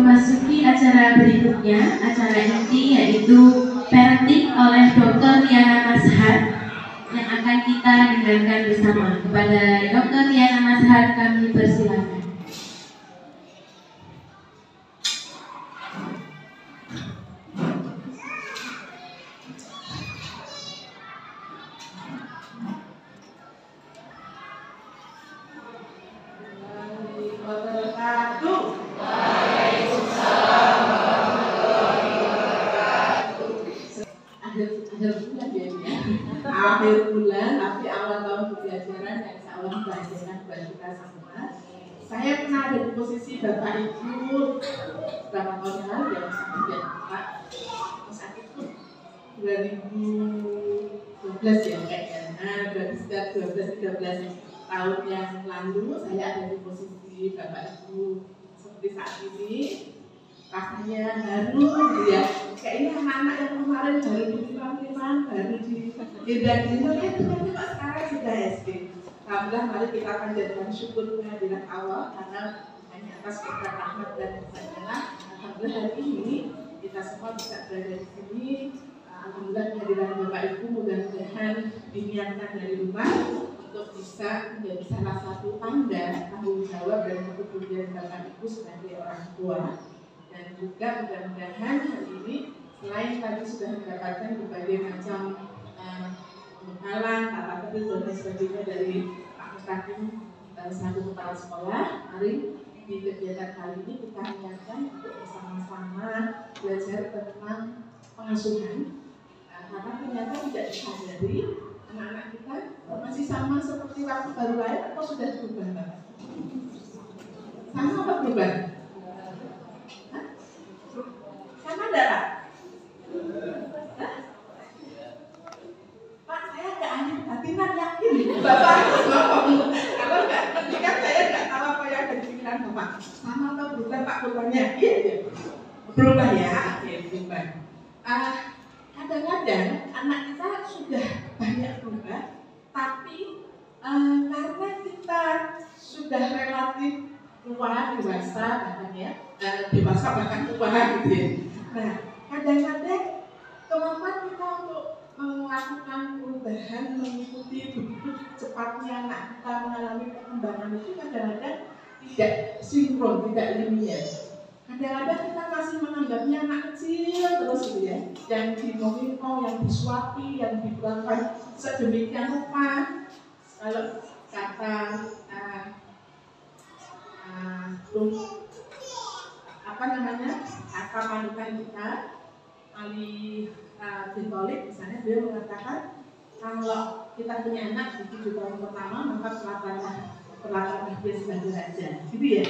memasuki acara berikutnya, acara inti yaitu parenting oleh Dr. Yana Mazhar yang akan kita dengarkan bersama. Kepada Dr. Yana Mazhar kami persilakan. Akhir bulan, tapi awal tahun pembelajaran yang insya Allah membahagiakan buat kita semua. Saya pernah ada di posisi Bapak Ibu berapa tahun yang lalu ya, sampai Pak sakit itu 2012 ya kayaknya. Nah, berarti sekitar 12-13 tahun yang lalu saya ada di posisi Bapak Ibu seperti saat ini. Rasanya haru ya, kayaknya anak-anak yang kemarin baru di Timan, baru di Gendang-gendang, tiba-tiba sekarang sudah SD. Alhamdulillah, mari kita akan jadikan syukur kehadiran Allah karena hanya atas berkat rahmat dan kesayangan. Alhamdulillah hari ini kita semua bisa berada di sini. Alhamdulillah kehadiran Bapak Ibu mudah-mudahan diniatkan dari rumah untuk bisa menjadi salah satu tanda tanggung jawab dan kepedulian Bapak Ibu sebagai orang tua. Dan juga mudah-mudahan hari ini selain tadi sudah mendapatkan berbagai macam pembekalan, tata tertib dan sebagainya dari Pak Mustaqim selaku kepala sekolah, mari di kegiatan kali ini kita niatkan untuk bersama-sama belajar tentang pengasuhan. Karena ternyata tidak disadari anak-anak kita masih sama seperti waktu baru lahir atau sudah berubah banget? Sama apa berubah? Sama enggak Pak? Pak, saya enggak ahli batinan yakin Bapak ngomong. Kalau enggak, kan saya enggak tahu apa yang ada di pikiran Bapak. Sama atau berubah Pak berubahnya? Iya, iya. Berubah ya, oke, berubah. Kadang-kadang anak kita sudah banyak berubah, tapi karena kita sudah relatif tua, dewasa bahkan ya, dewasa bahkan tua gitu ya. Nah, kadang-kadang kemampuan kita untuk melakukan perubahan mengikuti begitu cepatnya anak kita mengalami perkembangan itu kadang-kadang tidak sinkron, tidak linear. Kadang-kadang kita masih menganggapnya anak kecil terus gitu ya, yang dimonito, yang disuapi, yang diperlakukan sedemikian rupa. Kalau kata kata panutan kita Ali Bintolik misalnya, dia mengatakan kalau kita punya anak di 7 tahun pertama maka perlakuan dia sebagai raja, gitu ya.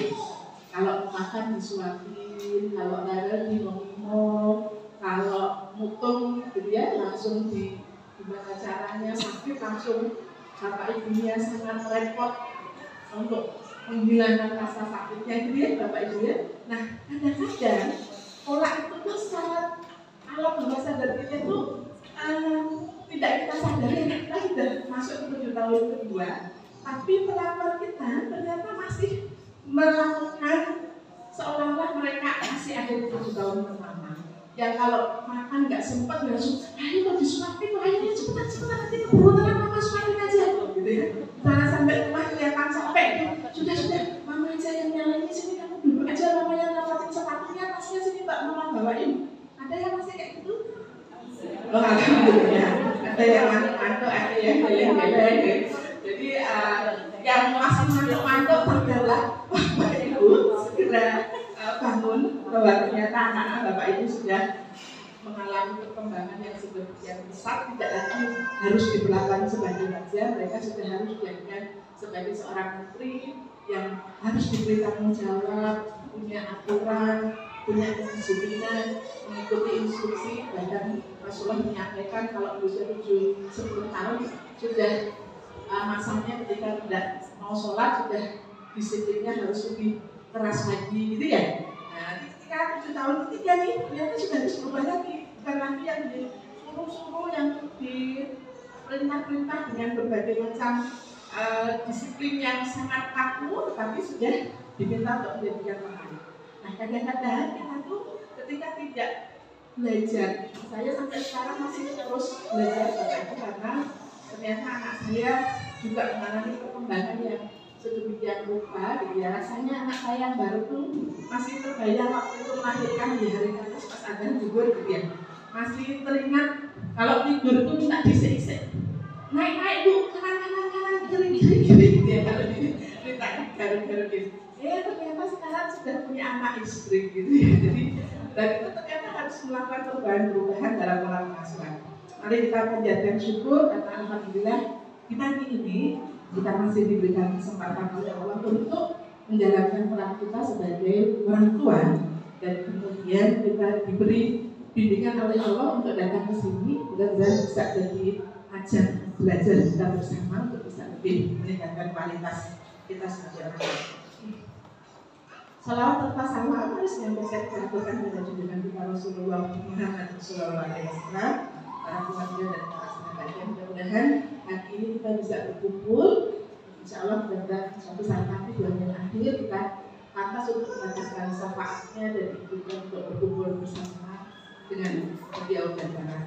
Kalau makan disuapin, kalau lari dimong-mong, kalau mutung gitu ya langsung gimana caranya, sakit langsung bapak ibunya sangat repot untuk menghilangkan rasa sakitnya gitu ya bapak ibu ya. Nah kadang-kadang pola itu tuh sangat, kalau bahasa dari kita tuh tidak kita sadari, kita sudah masuk ke 7 tahun kedua, tapi perlakuan kita ternyata masih melakukan seolah-olah mereka masih ada di 7 tahun pertama. Ya kalau makan nggak sempat langsung, ayo mau disuapin, ayo cepetan nanti keburu telat mama suapin aja, gitu ya. Karena sampai rumah kelihatan capek, sudah mama aja yang nyalain sini, kamu duduk aja, mama yang ngelapatin sepatunya, tasnya sini mbak mama bawain. Ada yang masih kayak gitu? Oh alhamdulillah, ada yang mantuk, ada yang geleng-geleng. Jadi yang masih mantuk adalah bapak ibu segera bangun bahwa ternyata anak-anak bapak ibu sudah mengalami perkembangan yang sebagian besar, tidak lagi harus diperlakukan sebagai raja, mereka sudah harus dijadikan sebagai seorang menteri yang harus diberi tanggung jawab, punya aturan, punya kedisiplinan, mengikuti instruksi. Bahkan Rasulullah menyampaikan kalau usia 7-10 tahun sudah masanya ketika tidak mau sholat sudah disiplinnya harus lebih keras lagi gitu ya. Nah ketika 7 tahun ketiga nih ternyata sudah harus berubah lagi, bukan lagi yang disuruh-suruh, yang diperintah-perintah dengan berbagai macam disiplin yang sangat kaku, tapi sudah diminta untuk menjadikan pemain. Nah, kadang-kadang kita tuh ketika tidak belajar, saya sampai sekarang masih terus belajar Bapak Ibu karena ternyata anak saya juga mengalami perkembangan yang sedemikian rupa gitu ya. Rasanya anak saya yang baru tuh masih terbayang waktu itu melahirkan di hari Kamis pas adzan zuhur gitu ya. Masih teringat kalau tidur tuh minta disik-isik. Naik Bu, kanan gini gitu ya kalau minta garuk-garuk gitu. Ternyata sekarang sudah punya anak istri gitu ya. Jadi dan itu ternyata harus melakukan perubahan dalam pola pengasuhan. Mari kita panjatkan syukur karena alhamdulillah kita ini kita masih diberikan kesempatan oleh Allah untuk menjalankan peran kita sebagai orang tua dan kemudian kita diberi bimbingan oleh Allah untuk datang ke sini mudah-mudahan bisa jadi ajang belajar kita bersama untuk bisa lebih meningkatkan kualitas kita sebagai orang tua. Salawat serta salam harus yang bisa dilakukan pada junjungan kita Rasulullah Muhammad SAW, para keluarga dan para sahabatnya. Mudah-mudahan hari ini kita bisa berkumpul. Insya Allah mudah-mudahan suatu saat nanti bulan yang akhir kita pantas untuk mengatakan syafaatnya dan juga untuk berkumpul bersama dengan beliau dan para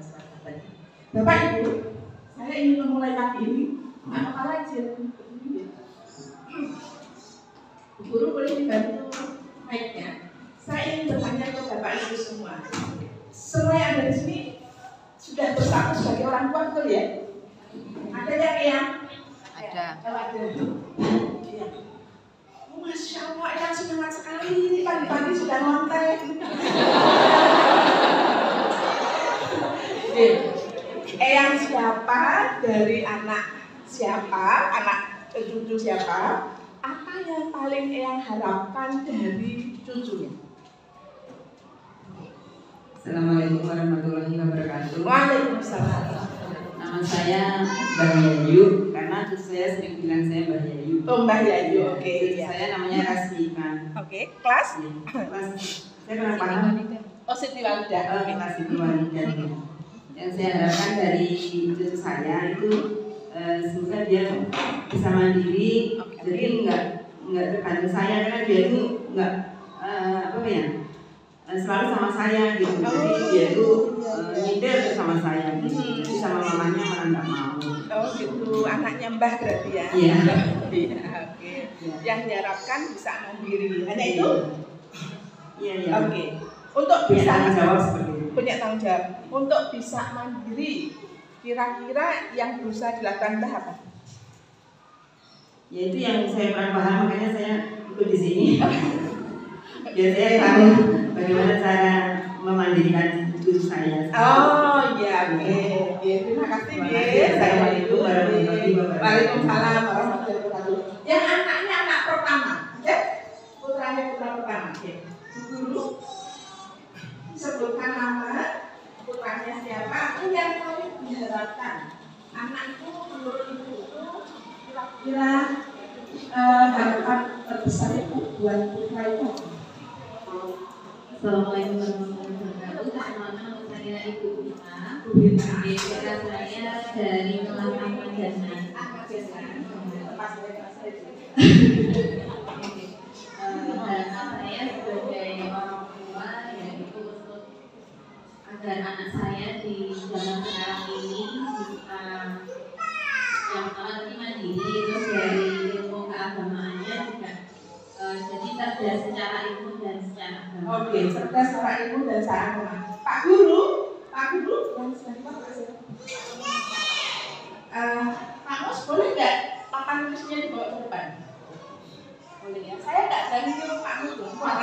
sahabatnya. Bapak Ibu, saya ingin memulai pagi ini. Apa lagi? Guru boleh dibantu mic-nya. Saya ingin bertanya ke Bapak Ibu semua. Semua yang ada di sini sudah bersatu sebagai orang tua, betul ya? Ada yang? Ada. Kalau ada. Ya. Masya Allah, yang semangat sekali ini pagi-pagi sudah ngontek. Eyang siapa dari anak siapa, anak cucu siapa? Apa yang paling Eyang harapkan dari cucunya? Assalamualaikum warahmatullahi wabarakatuh. Waalaikumsalam. Nama saya Mbak Yayu, karena cucu saya sering bilang saya Mbak Yayu. Oh, Mbak Yayu, oke. Cucu saya namanya Rasmika. Oke, kelas? Kelas. Saya kurang paham. Oh, Siti Walidah. Kelas Siti Walidah. Yang saya harapkan dari cucu saya itu semoga dia bisa mandiri, jadi nggak tergantung saya, karena dia itu nggak selalu sama saya gitu. Jadi dia itu nyindir sama saya gitu. Jadi sama mamanya malah nggak mau. Oh gitu, anaknya Mbah berarti ya? Iya. Iya, oke. Yang diharapkan bisa mandiri, hanya itu? Iya. Oke. Untuk Punya bisa tanggung jawab seperti itu. punya tanggung jawab. Untuk bisa mandiri, kira-kira yang berusaha dilakukan Mbah apa? Ya itu yang saya kurang paham, makanya saya ikut di sini. Biar saya tahu bagaimana cara memandirikan cucu saya. Oh iya, oke. Terima kasih, Assalamualaikum warahmatullahi wabarakatuh. Waalaikumsalam warahmatullahi wabarakatuh. Yang anaknya anak pertama, ya? Putranya putra pertama. Guru sebutkan nama putranya siapa, yang paling diharapkan anak itu menurut ibu itu kira-kira harapan terbesar itu buat putra itu. Assalamualaikum warahmatullahi wabarakatuh. Nama saya Ibu Bima. Putra saya dari kelas Ahmadiyah. Harapan saya sebagai orang tua yaitu untuk agar anak saya di zaman sekarang ini bisa yang pertama tadi mandiri, terus dari ilmu keagamaannya juga jadi cerdas secara ilmu dan secara agama. Oke, cerdas secara ilmu dan secara agama. Pak Guru, dan sebentar Pak Mus, boleh nggak papan tulisnya dibawa ke depan? Boleh ya. Saya nggak berani ke Pak Mus loh. Pak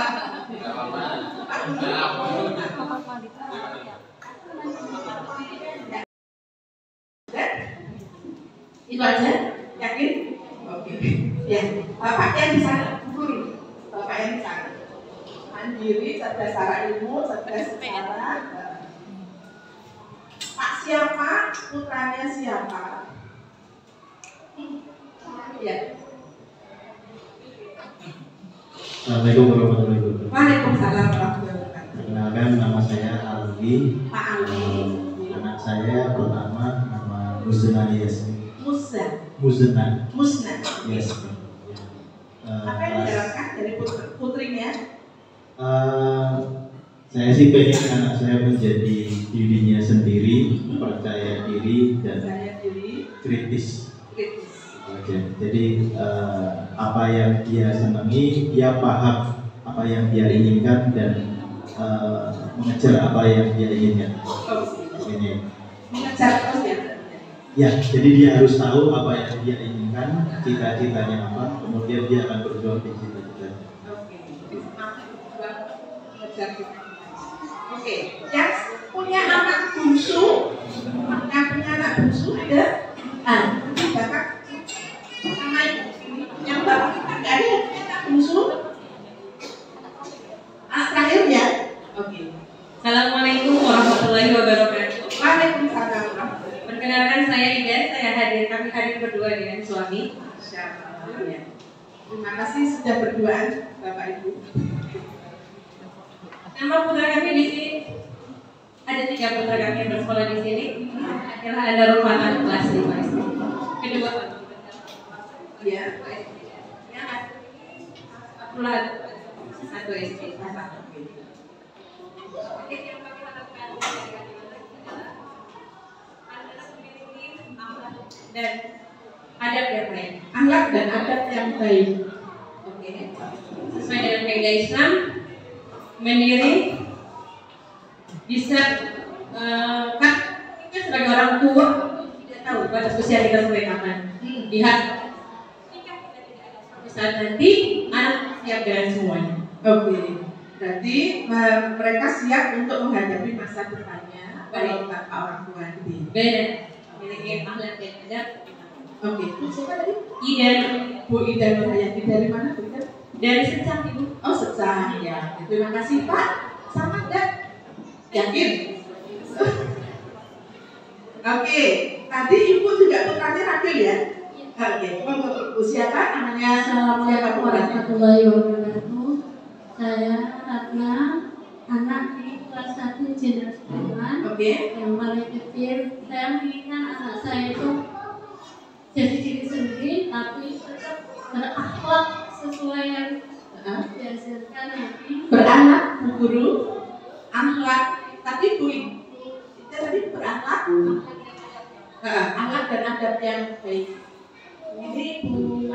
itu aja, yakin? Oke. Ya, Bapak yang di sana, Guru. Bapak yang di sana. Mandiri, cerdas secara ilmu, cerdas secara Pak siapa? Putranya siapa? Ya. Assalamualaikum warahmatullahi wabarakatuh. Waalaikumsalam warahmatullahi wabarakatuh. Perkenalkan, nama saya Alwi. Pak Alwi. Anak saya pertama nama Musna Yasmin. Musna. Yes. Apa yang diharapkan dari putrinya? Saya sih pengen anak saya menjadi dirinya sendiri, percaya diri dan kritis. Jadi apa yang dia senangi, dia paham apa yang dia inginkan dan mengejar apa yang dia inginkan. Ini. Mengejar terus ya. Ya, jadi dia harus tahu apa yang dia inginkan, cita-citanya apa, kemudian dia akan berjuang di cita-citanya. Oke, yang punya anak bungsu, ada? Ini bapak sama yang bapak kita nggak ada yang punya anak bungsu. Anak terakhir ya? Oke. Assalamualaikum warahmatullahi wabarakatuh. Waalaikumsalam. Perkenalkan saya Ida, kami hadir berdua dengan suami. Siapa? Ya. Terima kasih sudah berduaan, Bapak Ibu. Nama putra kami di sini ada 3 putra kami yang bersekolah di sini. Adalah ada Rufatan kelas 5 SD. Kedua Ya. yang Abdullah 1 SD. Dan adab yang baik. Akhlak dan adab yang baik. Oke. Sesuai dengan kaidah Islam, mandiri, bisa kan kita sebagai orang tua tidak tahu batas usia kita sampai kapan. Lihat saat nanti anak siap dengan semuanya. Oke. Berarti mereka siap untuk menghadapi masa depannya kalau tanpa orang tua ini. Benar. Memiliki akhlak dan adab. Oke. Siapa tadi? Ida. Bu Ida Nurhayati dari mana, Bu Ida? Dari Secang, Ibu. Oh, Secang ya. Terima kasih Pak. Sama dan yakin. Oke. Tadi Ibu juga putranya Ragil ya? Oke. Bu siapa namanya? Assalamualaikum warahmatullahi wabarakatuh. Saya Ratna, anak di kelas 1 Jenderal Sudirman. Oke. Yang paling kecil. Saya menginginkan anak saya itu jadi diri sendiri, tapi tetap berakhlak sesuai yang diajarkan Nabi. Beranak, Bu Guru, akhlak. Tadi Bu Ida tadi berakhlak. Akhlak dan adab yang baik. Ini Bu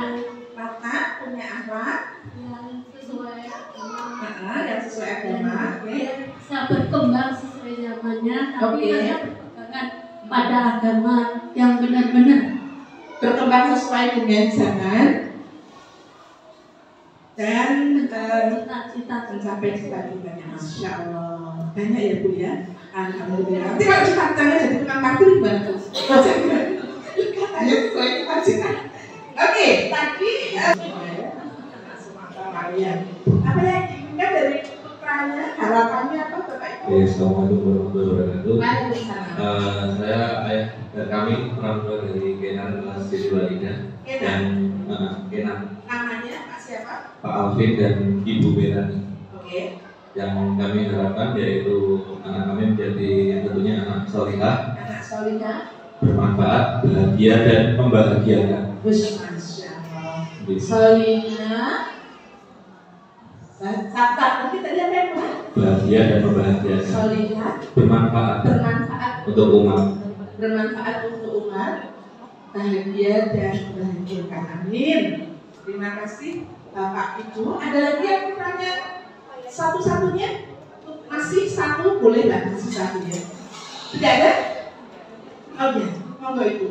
Ratna punya akhlak yang sesuai agama. yang sesuai agama. Dia bisa berkembang sesuai zamannya, tapi Oke. hanya berpegangan pada agama yang benar-benar Berkembang sesuai dengan zaman dan cita-cita. mencapai cita-citanya. Masya Allah, banyak ya Bu ya. Alhamdulillah. Nanti kalau cita-citanya jadi tukang parkir gimana Bu? Katanya sesuai cita-cita. Oke, tadi apa yang diinginkan dari putranya, harapannya apa Bapak Ibu? Oke, assalamualaikum warahmatullahi wabarakatuh. Waalaikumsalam. Saya ayah dan kami orang tua dari Kenan kelas Walida dan Kenan Namanya Pak siapa? Pak Alvin dan Ibu Belani. Oke. Yang kami harapkan yaitu anak kami menjadi tentunya anak solihah, Anak solihah. bermanfaat, bahagia dan membahagiakan. Masya Allah. Gitu. Solihah. Sabar, nanti tadi apa yang Pak? Bahagia dan membahagiakan. Solihah. Bermanfaat Bermanfaat. untuk umat. Bermanfaat untuk umat. Bahagia dan membahagiakan. Amin. Terima kasih Bapak Ibu. Ada lagi yang putranya satu-satunya? Masih satu, boleh lah masih satu ya. Tidak ada? Oh ya, monggo Ibu.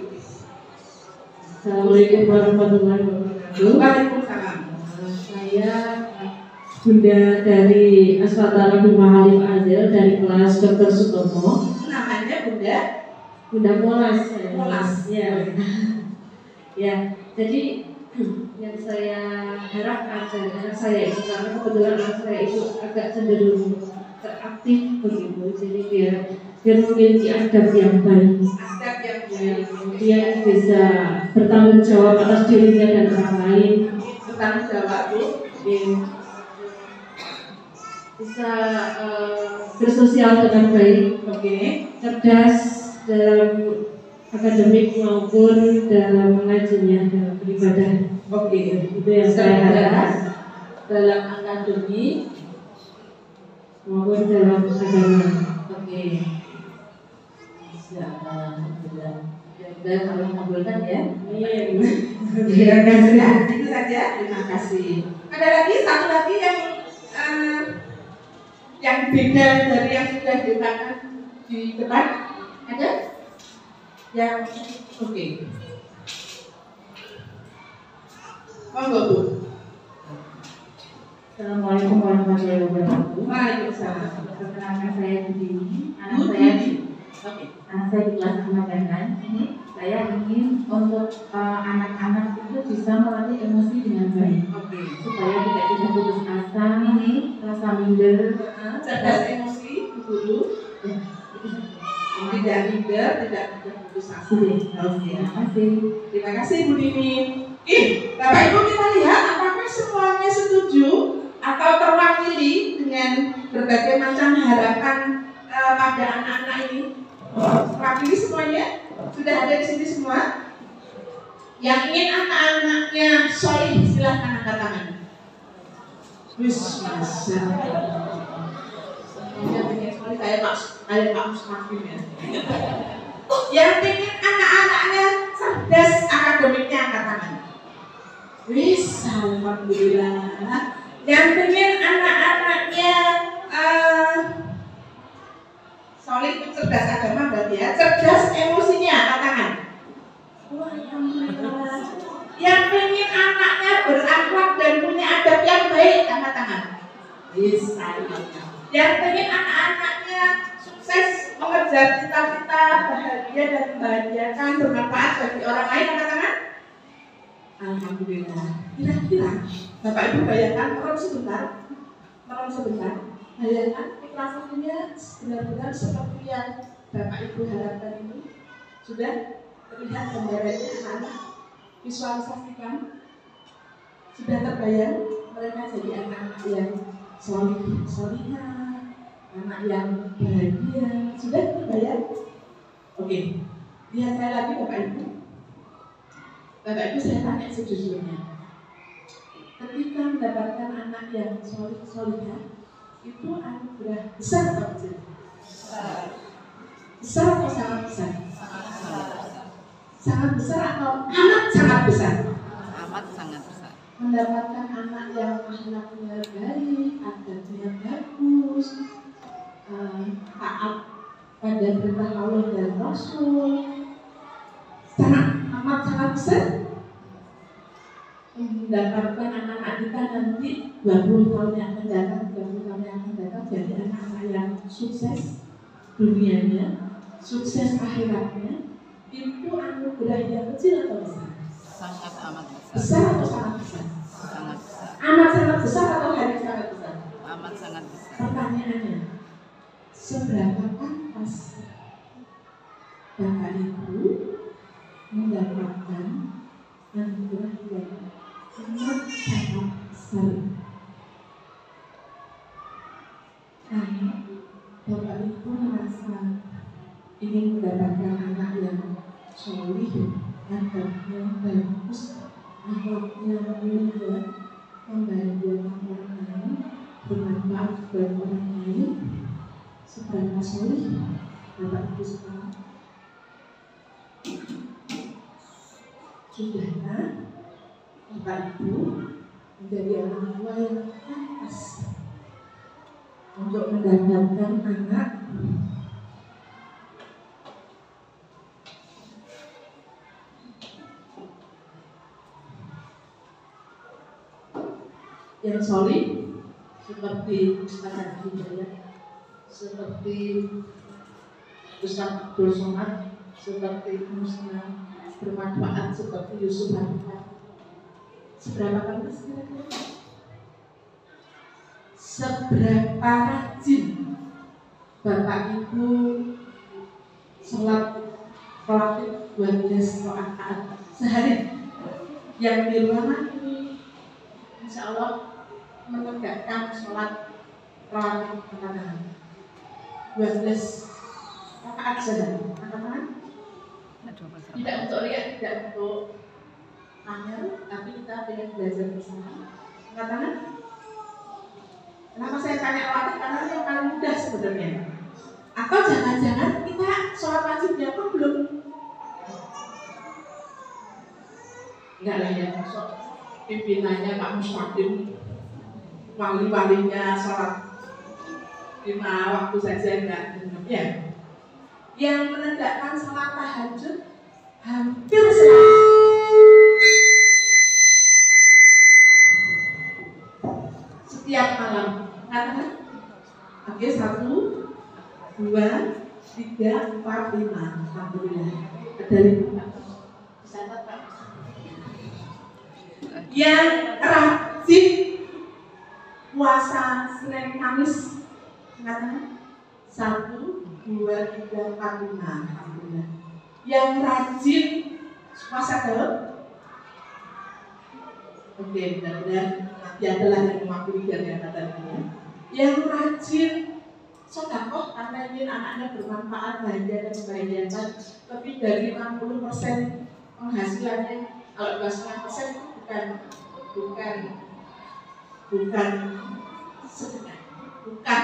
Assalamualaikum warahmatullahi wabarakatuh. Waalaikumsalam. Saya Bunda dari Asfatara Mahalim Azil dari kelas Dr. Sutomo. Namanya Bunda Bunda Molas. Molas. Ya. Ya. Jadi yang saya harapkan dari anak saya itu, karena kebetulan anak saya itu agak cenderung teraktif begitu, jadi dia memiliki adab yang baik. Adab yang Ya, baik. kemudian bisa bertanggung jawab atas dirinya dan orang lain. Bertanggung jawab Bu. Bisa bersosial dengan baik, Oke. cerdas dalam akademik maupun dalam mengajinya, dalam beribadah. Oke. Itu yang saya harapkan. Cerdas dalam akademik maupun dalam agama. Oke. Alhamdulillah. Ya, kalau mengabulkan ya. Terima kasih. Itu saja. Terima kasih. Ada lagi satu lagi yang beda dari yang sudah diucapkan di depan? Ada? Yang oke. Monggo Bu. Assalamualaikum warahmatullahi wabarakatuh. Waalaikumsalam. Perkenalkan saya Budini. Anak saya di kelas Kemadanan. Saya ingin untuk anak-anak itu bisa melatih emosi dengan baik. Supaya tidak putus asa, rasa minder, cerdas emosi, dulu. Tidak minder, tidak putus asa. Terima kasih. Terima kasih Bu Dini. Bapak Ibu kita lihat apakah semuanya setuju atau terwakili dengan berbagai macam harapan pada anak-anak ini? Terwakili semuanya? Sudah ada di sini semua? Yang ingin anak-anaknya solih silahkan angkat tangan. Kayak Pak Musmakin ya. Yang ingin anak-anaknya cerdas akademiknya angkat tangan. Alhamdulillah. Yang ingin anak-anaknya solid cerdas agama berarti ya, cerdas emosinya angkat tangan. Alhamdulillah. Yang ingin anaknya berakhlak dan punya adab yang baik angkat tangan. Yang ingin anak-anaknya sukses mengejar cita-cita bahagia dan membahagiakan bermanfaat bagi orang lain angkat tangan. Alhamdulillah. Kira-kira Bapak Ibu bayangkan merom sebentar. Bayangkan keikhlasannya benar-benar seperti yang Bapak Ibu harapkan ini. Sudah terlihat gambarannya anak, visualisasikan. Sudah terbayang mereka jadi anak-anak yang solihah, anak yang bahagia. Sudah terbayang? Oke. Lihat saya lagi Bapak Ibu. Bapak Ibu saya tanya sejujurnya. Ketika mendapatkan anak yang solihah, itu anugerah besar atau kecil? Besar atau sangat besar? Sangat besar atau amat sangat besar? Amat sangat besar. Mendapatkan anak yang akhlaknya baik, adabnya bagus, taat pada perintah Allah dan Rasul, amat sangat besar. Mendapatkan anak-anak kita nanti 20 tahun yang akan datang, 30 tahun yang akan datang jadi anak-anak yang sukses dunianya, sukses akhiratnya. Itu anugerah yang kecil atau besar? Sangat amat besar. Besar atau sangat besar? Sangat besar. Amat sangat besar atau hanya sangat besar? Amat sangat besar. Pertanyaannya, seberapa pantas Bapak Ibu mendapatkan anugerah yang amat sangat besar? Karena Bapak Ibu merasa ingin mendapatkan anak yang solih, adabnya bagus, akhlaknya mulia, membahagiakan orang lain, bermanfaat bagi orang lain. Seberapa solih Bapak Ibu sekarang? Sudahkah Bapak Ibu menjadi orang tua yang pantas untuk mendapatkan anak yang solid seperti Ustaz Hidayat, seperti Ustaz Abdul Somad, seperti Musna, bermanfaat seperti Yusuf Hamka? Seberapa pantas kira-kira? Seberapa rajin Bapak Ibu sholat rawatib 12 rakaat sehari? Yang di rumah ini insya Allah menegakkan sholat rawatib rakaat 12 rakaat sehari. Rakaat tidak untuk lihat, tidak untuk pamer, tapi kita ingin belajar bersama. Katakan Kenapa saya tanya khawatir? Karena yang paling mudah sebenarnya. Atau jangan-jangan kita sholat wajibnya pun belum. Enggak lah ya, pimpinannya Pak Mustaqim, wali-walinya sholat 5 waktu saja enggak benar ya. Yang menegakkan sholat tahajud hampir setiap malam. Katakan, oke, 1, 2, 3, 4, 5. Alhamdulillah. Ada 5. Catat Pak. Yang rajin puasa Senin Kamis, katakan 1, 2, 3, 4, 5. Alhamdulillah. Yang rajin puasa Daud, oke, benar-benar nanti adalah yang mewakili dari angkatannya. Yang rajin sedekah karena ingin anaknya bermanfaat, bahagia dan membahagiakan, lebih dari 60% penghasilannya. Kalau 2,5% itu bukan sedekah, bukan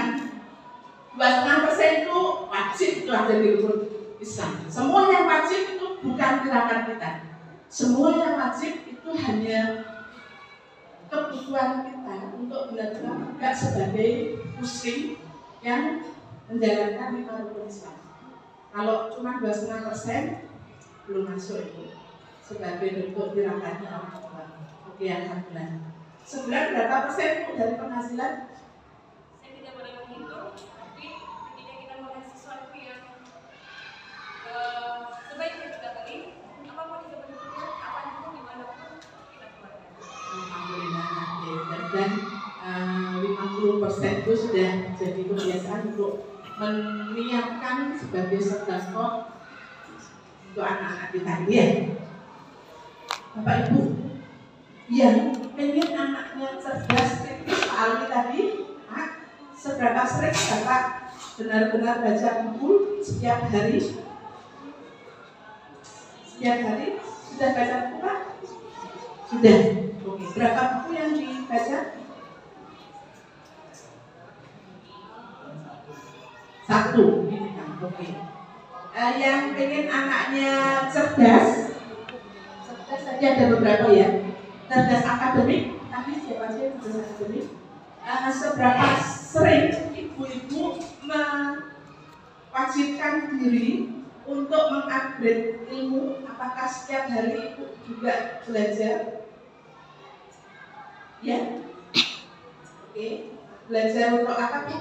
2,5% itu wajib, itu ada di rukun Islam. Semua yang wajib itu bukan gerakan kita. Semua yang wajib itu hanya kebutuhan kita untuk benar-benar enggak sebagai muslim yang menjalankan 5 rukun Islam. Kalau cuma 2,5% belum masuk itu sebagai bentuk tirakannya orang tua. Oke, alhamdulillah. Sebulan berapa persen dari penghasilan? Saya tidak boleh menghitung, tapi ketika kita melihat sesuatu yang sebaiknya kita beli, apapun itu bentuknya, apapun dimanapun kita keluarkan. Alhamdulillah. Dan 50% itu sudah jadi kebiasaan untuk menyiapkan sebagai sedekah untuk anak-anak kita ini ya. Bapak Ibu yang pengen anaknya cerdas kritis Pak Alwi tadi, seberapa sering Bapak benar-benar baca buku setiap hari? Setiap hari sudah baca buku Pak? Sudah. Oke. Berapa buku yang dibaca? 1. Ini kan. Oke. Yang pengen anaknya cerdas saja ada beberapa ya. Cerdas akademik, tapi siapa saja yang cerdas akademik. Seberapa sering ibu-ibu mewajibkan diri untuk mengupgrade ilmu? Apakah setiap hari ibu juga belajar? Ya, oke. Belajar untuk apa Bu?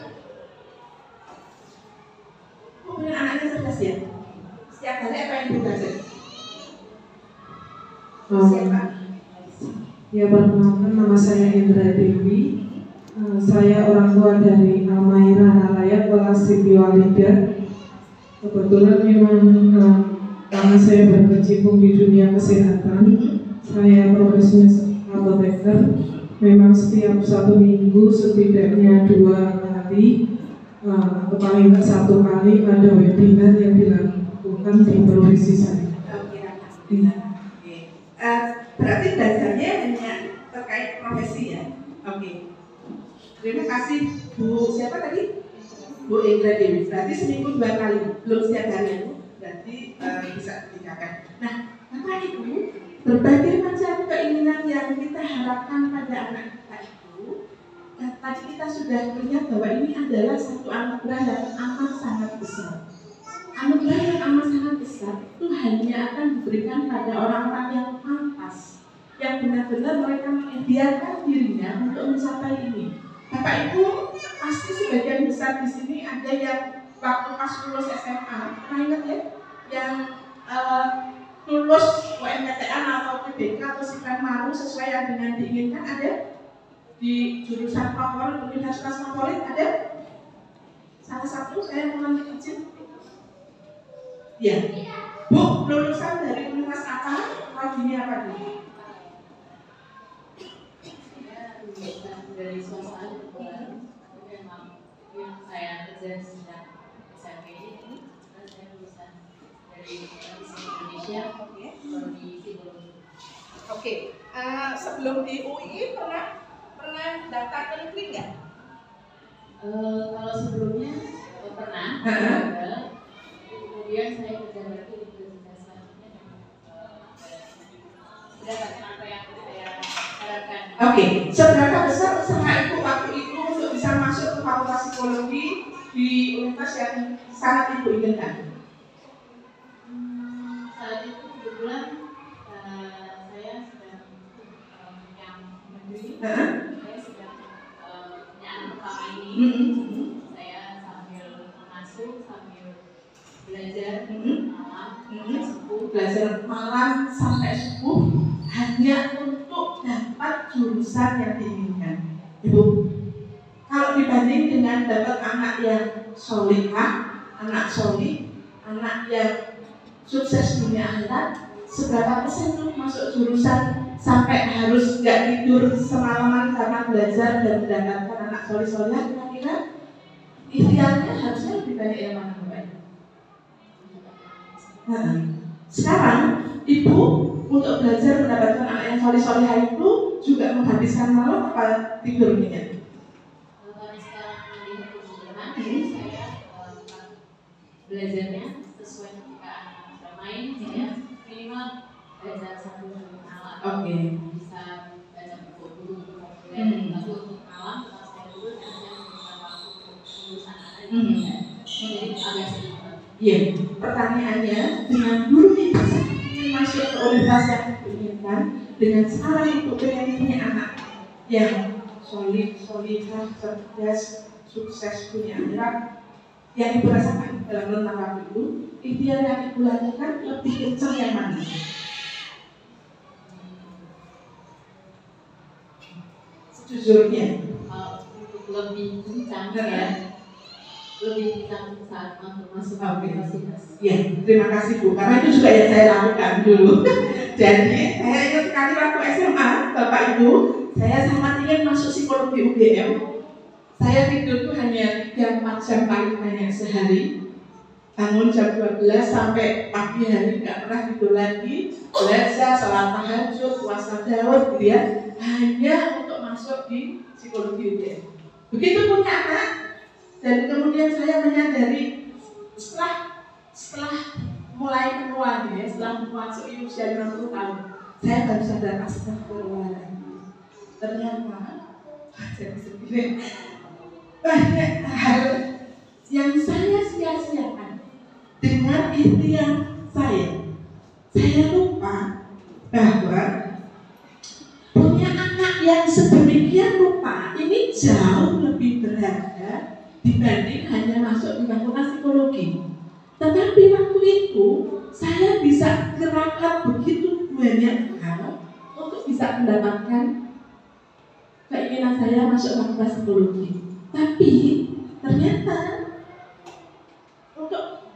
Bu punya anaknya cerdas ya? Setiap hari apa yang ibu belajar? Siapa? Ya, perkenalkan nama saya Indra Dewi. Saya orang tua dari Almaira Halayat kelas Siti Walidah. Kebetulan memang karena saya berkecimpung di dunia kesehatan, saya profesinya apoteker. Memang setiap 1 minggu setidaknya 2 kali atau paling tidak 1 kali ada webinar yang dilakukan di profesi saya. Berarti belajarnya hanya terkait profesi ya? Oke. Terima kasih Bu, siapa tadi? Bu Indra Dewi. Berarti seminggu 2 kali, belum setiap hari ya Bu? Berarti bisa ditingkatkan. Nah, Bapak Ibu, berbagai macam keinginan yang kita harapkan pada anak kita itu, tadi kita sudah melihat bahwa ini adalah satu anugerah yang amat sangat besar. Anugerah yang amat sangat besar itu hanya akan diberikan pada orang-orang yang pantas, yang benar-benar mereka mengikhtiarkan dirinya untuk mencapai ini. Bapak Ibu pasti sebagian besar di sini ada yang waktu pas lulus SMA, pernah ingat ya, yang lulus UMPTN atau PBK atau Sikran Maru sesuai yang dengan diinginkan, ada di jurusan favorit, universitas favorit ada. Salah satu saya mengambil izin. Ya, Bu, lulusan dari universitas apa? Laginya apa nih? Dari swasta memang yang saya kerja sejak SMP ini, saya lulusan dari Indonesia, baru di psikologi. Oke, sebelum di UI pernah daftar ke negeri nggak? Kalau sebelumnya pernah, kemudian saya kerja lagi di universitas selanjutnya dan mendapatkan apa yang saya harapkan. Oke, seberapa besar usaha ibu waktu itu untuk bisa masuk ke fakultas psikologi di universitas yang sangat ibu inginkan? Saat itu kebetulan saya sedang yang mandiri, saya sedang punya anak pertama ini. Saya sambil mengasuh, sambil belajar malam subuh, Belajar malam sampai subuh hanya untuk dapat jurusan yang diinginkan. Ibu, kalau dibanding dengan dapat anak yang solihah, anak solih, anak yang sukses dunia akhirat, seberapa persen tuh masuk jurusan sampai harus nggak tidur semalaman karena belajar dan mendapatkan anak solih-solihah? Kira-kira ikhtiarnya harusnya lebih banyak yang mana, Bapak? Nah, sekarang ibu untuk belajar mendapatkan anak yang solih-solihah itu juga menghabiskan malam apa tidur ini? Karena sekarang melihat kebutuhan, saya belajarnya sesuai ketika anak sudah main, saya minimal belajar 1 malam. Oke. Bisa baca buku-buku populer. Tapi untuk malam kalau saya dulu saya bisa waktu untuk urusan anak. Jadi agak sedikit. Iya. Pertanyaannya, dengan dulu ibu ingin masuk ke universitas yang diinginkan, dengan sekarang ibu pengen punya anak yang solid, solihah, cerdas, sukses dunia akhirat, yang ibu rasakan dalam rentang waktu itu, ikhtiar yang ibu lakukan lebih kencang yang mana? Sejujurnya, untuk lebih kencang ya, lebih kencang saat masuk universitas. Ya, terima kasih Bu, karena itu juga yang saya lakukan dulu. Jadi, saya ingat sekali waktu SMA, Bapak Ibu, saya sangat ingin masuk psikologi UGM. Saya tidur tuh hanya 3-4 jam paling banyak sehari. Bangun jam 12 sampai pagi hari, nggak pernah tidur lagi. Belajar, sholat tahajud, puasa Daud, gitu ya. Hanya untuk masuk di psikologi UGM. Begitu punya anak, dan kemudian saya menyadari setelah mulai menua, ya, setelah masuk usia 50 tahun, saya baru sadar astagfirullahaladzim. Ternyata jadi sedih. Banyak hal yang saya sia-siakan dengan ikhtiar saya. Saya lupa bahwa punya anak yang sedemikian rupa ini jauh lebih berharga dibanding hanya masuk di fakultas psikologi. Tetapi waktu itu saya bisa gerakan begitu banyak hal untuk bisa mendapatkan keinginan saya masuk fakultas psikologi. Tapi ternyata untuk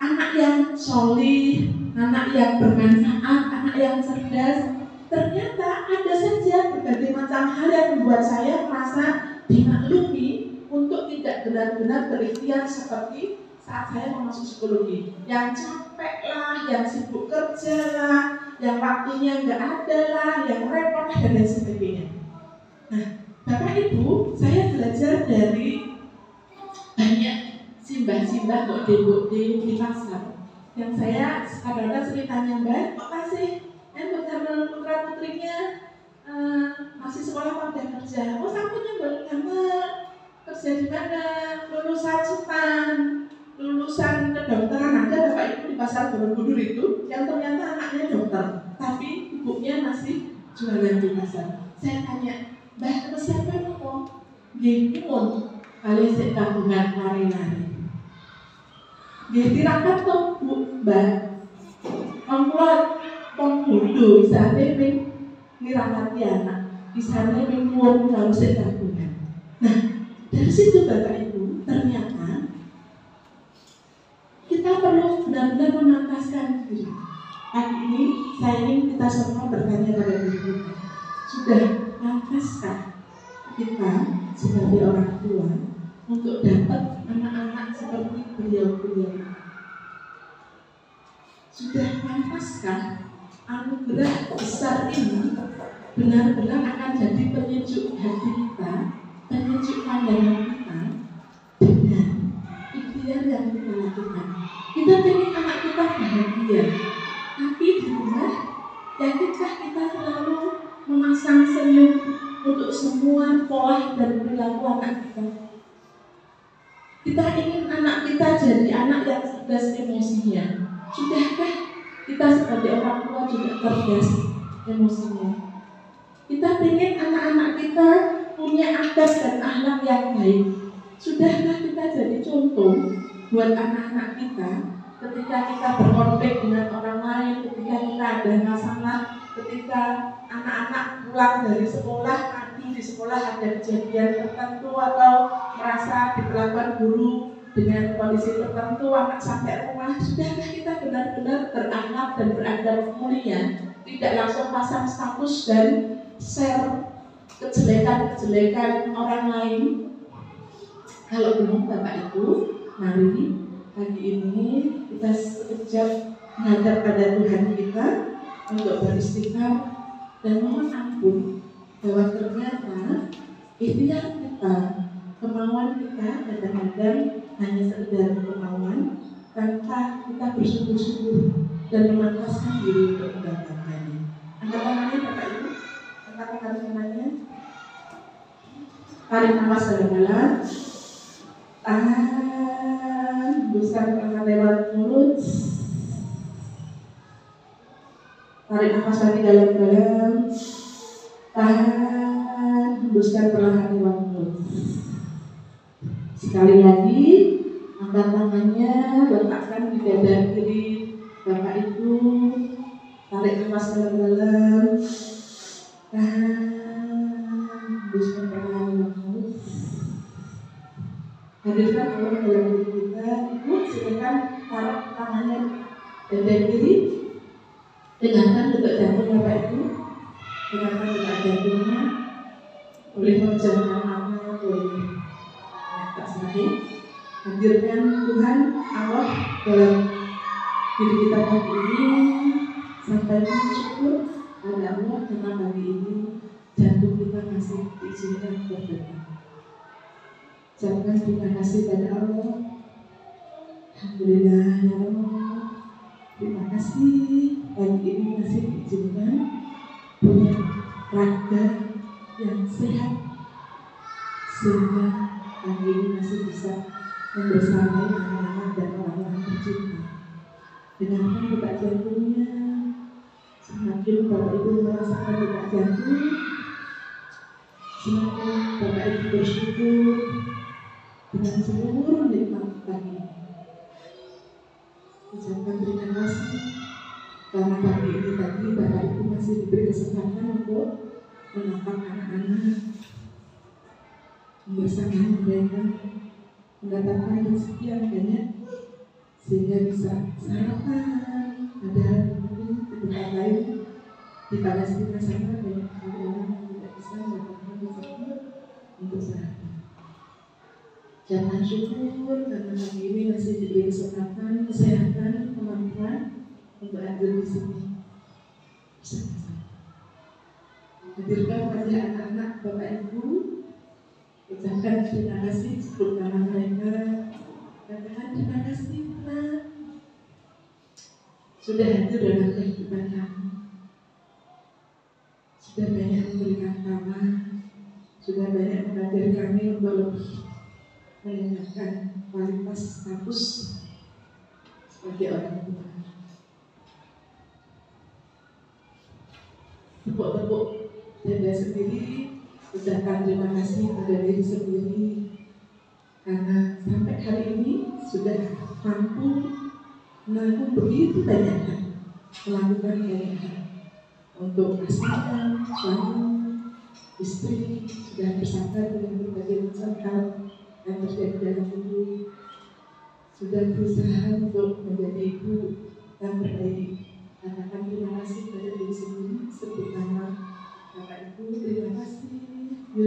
anak yang solih, anak yang bermanfaat, anak yang cerdas, ternyata ada saja berbagai macam hal yang membuat saya merasa dimaklumi untuk tidak benar-benar berikhtiar seperti saat saya mau masuk psikologi. Yang capek lah, yang sibuk kerja lah, yang waktunya nggak ada lah, yang repot dan lain sebagainya. Nah, Bapak Ibu, saya belajar dari banyak simbah-simbah bokde-bokde di pasar. Yang saya kadang-kadang sering tanya, Mbak, kok masih bersama putra-putrinya masih sekolah apa udah kerja? Oh, sampainya baru kerja di mana? Lulusan SUPAN, lulusan kedokteran. Ada Bapak Ibu di pasar Borobudur itu yang ternyata anaknya dokter, tapi ibunya masih jualan di pasar. Saya tanya, Mbak, terus siapa nopo? Nggih, nyuwun kali sik tabungan lari-lari. Nggih, tirakat to, Bu, Mbak. Kula pembunuh isane ping nirakati anak, isane ping nyuwun kali sik tabungan. Nah, dari situ Bapak Ibu, ternyata kita perlu benar-benar memantaskan diri. Pagi ini saya ingin kita semua bertanya pada diri kita, sudah pantaskah kita sebagai orang tua untuk dapat anak-anak seperti beliau-beliau? Sudah pantaskah anugerah besar ini benar-benar akan jadi penyejuk hati kita, penyejuk pandangan kita, Yakinkah kita selalu memasang senyum untuk semua pola dan perilaku anak kita? Kita ingin anak kita jadi anak yang cerdas emosinya. Sudahkah kita sebagai orang tua juga cerdas emosinya? Kita ingin anak-anak kita punya adab dan akhlak yang baik. Sudahkah kita jadi contoh buat anak-anak kita ketika kita berkonflik dengan orang lain, ketika kita ada masalah, ketika anak-anak pulang dari sekolah, nanti di sekolah ada kejadian tertentu atau merasa diperlakukan guru dengan kondisi tertentu, anak sampai rumah, sudahkah kita benar-benar berakhlak dan beradab mulia, tidak langsung pasang status dan share kejelekan-kejelekan orang lain? Kalau belum, Bapak Ibu, mari pagi ini kita sekejap menghadap pada Tuhan kita untuk beristighfar dan mohon ampun bahwa ternyata ikhtiar kita, kemauan kita kadang-kadang hanya sekedar kemauan tanpa kita bersungguh-sungguh dan memantaskan diri untuk mendapatkannya. Angkat tangannya Bapak Ibu, angkat tangannya. Tarik nafas dalam-dalam. Tahan, hembuskan perlahan lewat mulut. Tarik nafas lagi dalam-dalam. Tahan, hembuskan perlahan lewat mulut. Sekali lagi, angkat tangannya, letakkan di dada kiri Bapak Ibu. Tarik nafas dalam-dalam. Tahan, hembuskan perlahan lewat mulut. Hadirkan Allah dalam diri kita. Ibu silakan taruh tangannya dada kiri. Dengarkan detak jantung Bapak Ibu. Dengarkan detak jantungnya. Boleh memejamkan mata, boleh tak sakit. Hadirkan Tuhan Allah dalam diri kita pagi ini. Sampaikan syukur pada Allah karena pagi ini jantung kita masih diizinkan berdetak. Ucapkan terima kasih pada Allah. Alhamdulillah ya Allah. Terima kasih pagi ini masih diizinkan punya raga yang sehat sehingga pagi ini masih bisa membersamai anak-anak dan orang-orang tercinta. Dengarkan detak jantungnya. Semakin Bapak Ibu merasakan detak jantung, semakin Bapak Ibu bersyukur dengan seluruh nikmat pagi ini. Ucapkan terima kasih karena pagi ini tadi Bapak Ibu masih diberi kesempatan untuk menatap anak-anak, membersamai mereka, mendapatkan rezeki yang banyak sehingga bisa sarapan. Padahal mungkin di tempat lain di Palestina sana banyak orang yang tidak bisa mendapatkan rezeki untuk sarapan. Jangan syukur karena hari ini masih diberi kesempatan, kesehatan, kemampuan untuk hadir di sini bersama-sama. Hadirkan pada anak-anak Bapak Ibu, ucapkan terima kasih terutama mereka. Katakan terima kasih Tuhan sudah hadir dalam kehidupan kami, sudah banyak memberikan kami, sudah banyak mengajar kami untuk lebih meningkatkan kualitas status sebagai orang tua. Tepuk-tepuk dada sendiri, ucapkan terima kasih pada diri sendiri karena sampai hari ini sudah mampu menanggung begitu banyak hal, melakukan banyak hal untuk pasangan, suami, istri, sudah bersabar dengan berbagai macam hal yang terjadi dalam hidup, sudah berusaha untuk menjadi ibu yang berbaik. Katakan terima kasih pada diri sendiri, sebut nama Bapak Ibu, terima kasih Ibu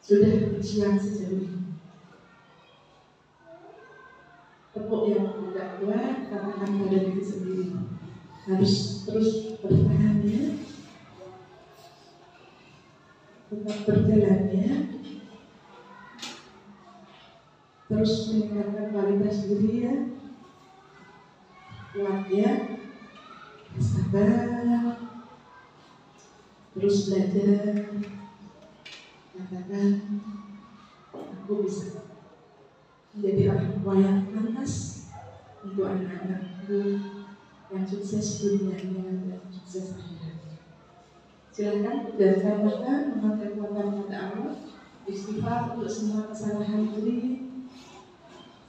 sudah berjuang sejauh ini. Tepuk yang tidak kuat, katakan pada diri sendiri, harus terus bertahannya, tetap berjalannya, terus meningkatkan kualitas diri ya, kuat ya, sabar, terus belajar, katakan aku bisa menjadi orang tua yang pantas untuk anak-anakku yang sukses dunianya dan sukses akhiratnya. Silakan dan katakan memakai kekuatan kata Allah, istighfar untuk semua kesalahan diri.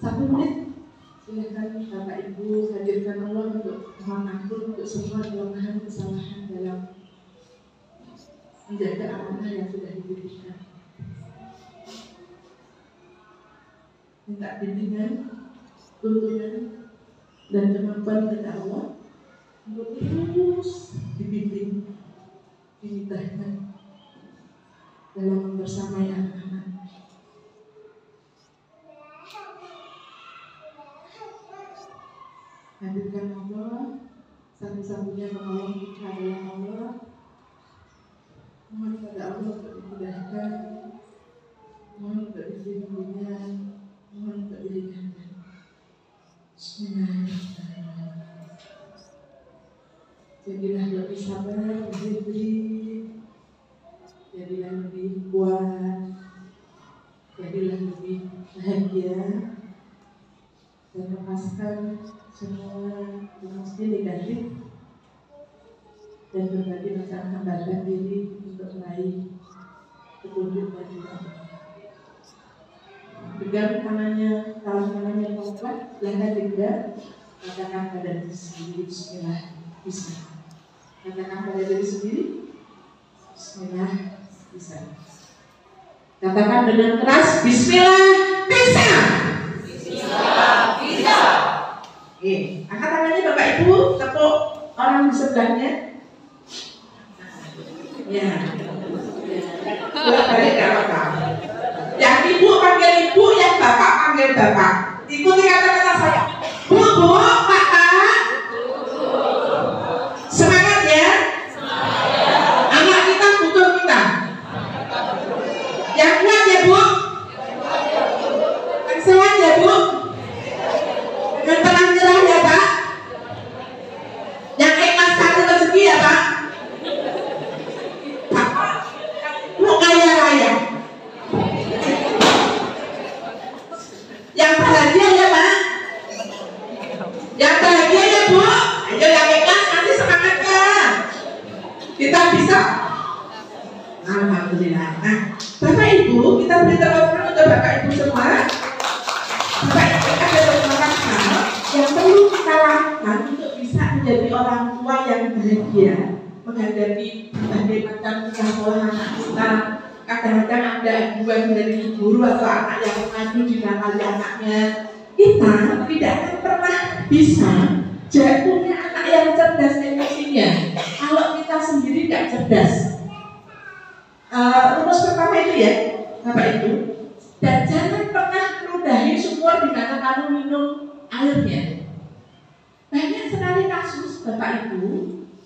1 menit. Silakan Bapak Ibu hadirkan Allah untuk mohon ampun untuk semua kelemahan kesalahan dalam menjaga amanah yang sudah diberikan. Minta bimbingan, tuntunan, dan kemampuan kepada Allah untuk terus dibimbing, dimudahkan dalam membersamai anak-anak. Hadirkan Allah, satu-satunya penolong kita adalah Allah. Mohon kepada Allah untuk dimudahkan, mohon untuk dibimbingan, mohon untuk diringankan. Bismillahirrahmanirrahim. Jadilah lebih sabar, diri, jadilah lebih kuat, jadilah lebih bahagia, dan lepaskan semua emosi negatif dan berbagai macam hambatan diri untuk meraih petunjuk dari Allah. Pegang tangannya, tangannya kuat, jangan digerak. Katakan pada diri sendiri, Bismillah, bisa. Katakan pada diri sendiri, Bismillah, bisa. Katakan dengan keras, Bismillah, bisa. Bismillah, bisa. Oke, angkat tangannya Bapak Ibu, tepuk orang di sebelahnya. Ya, bolak-balik gak apa-apa. Yang ibu panggil ibu, yang bapak panggil bapak. Ikuti kata-kata saya. Bu, Pak. Semangat ya. Anak kita butuh kita. Yang kuat ya Bu. Yang sehat ya Bu. Yang tenang nyerah ya Pak. Yang ikhlas kasih rezeki ya Pak. Bu kaya-raya. Yang bahagia ya Pak. Yang bahagia ya Bu. Ayo yang ikhlas kasih semangatnya. Kita bisa. Alhamdulillah. Nah, Bapak Ibu, kita beri tepuk tangan untuk Bapak Ibu semua. Bapak Ibu ada beberapa hal yang perlu kita lakukan untuk bisa menjadi orang tua yang bahagia menghadapi berbagai macam kesalahan anak kita. Kadang-kadang ada aduan dari guru atau anak yang mengadu dinakali anaknya. Kita tidak akan pernah bisa punya anak yang cerdas emosinya kalau kita sendiri tidak cerdas. Rumus pertama itu ya Bapak Ibu, dan jangan pernah meludahi sumur di mana kamu minum airnya. Banyak sekali kasus Bapak Ibu,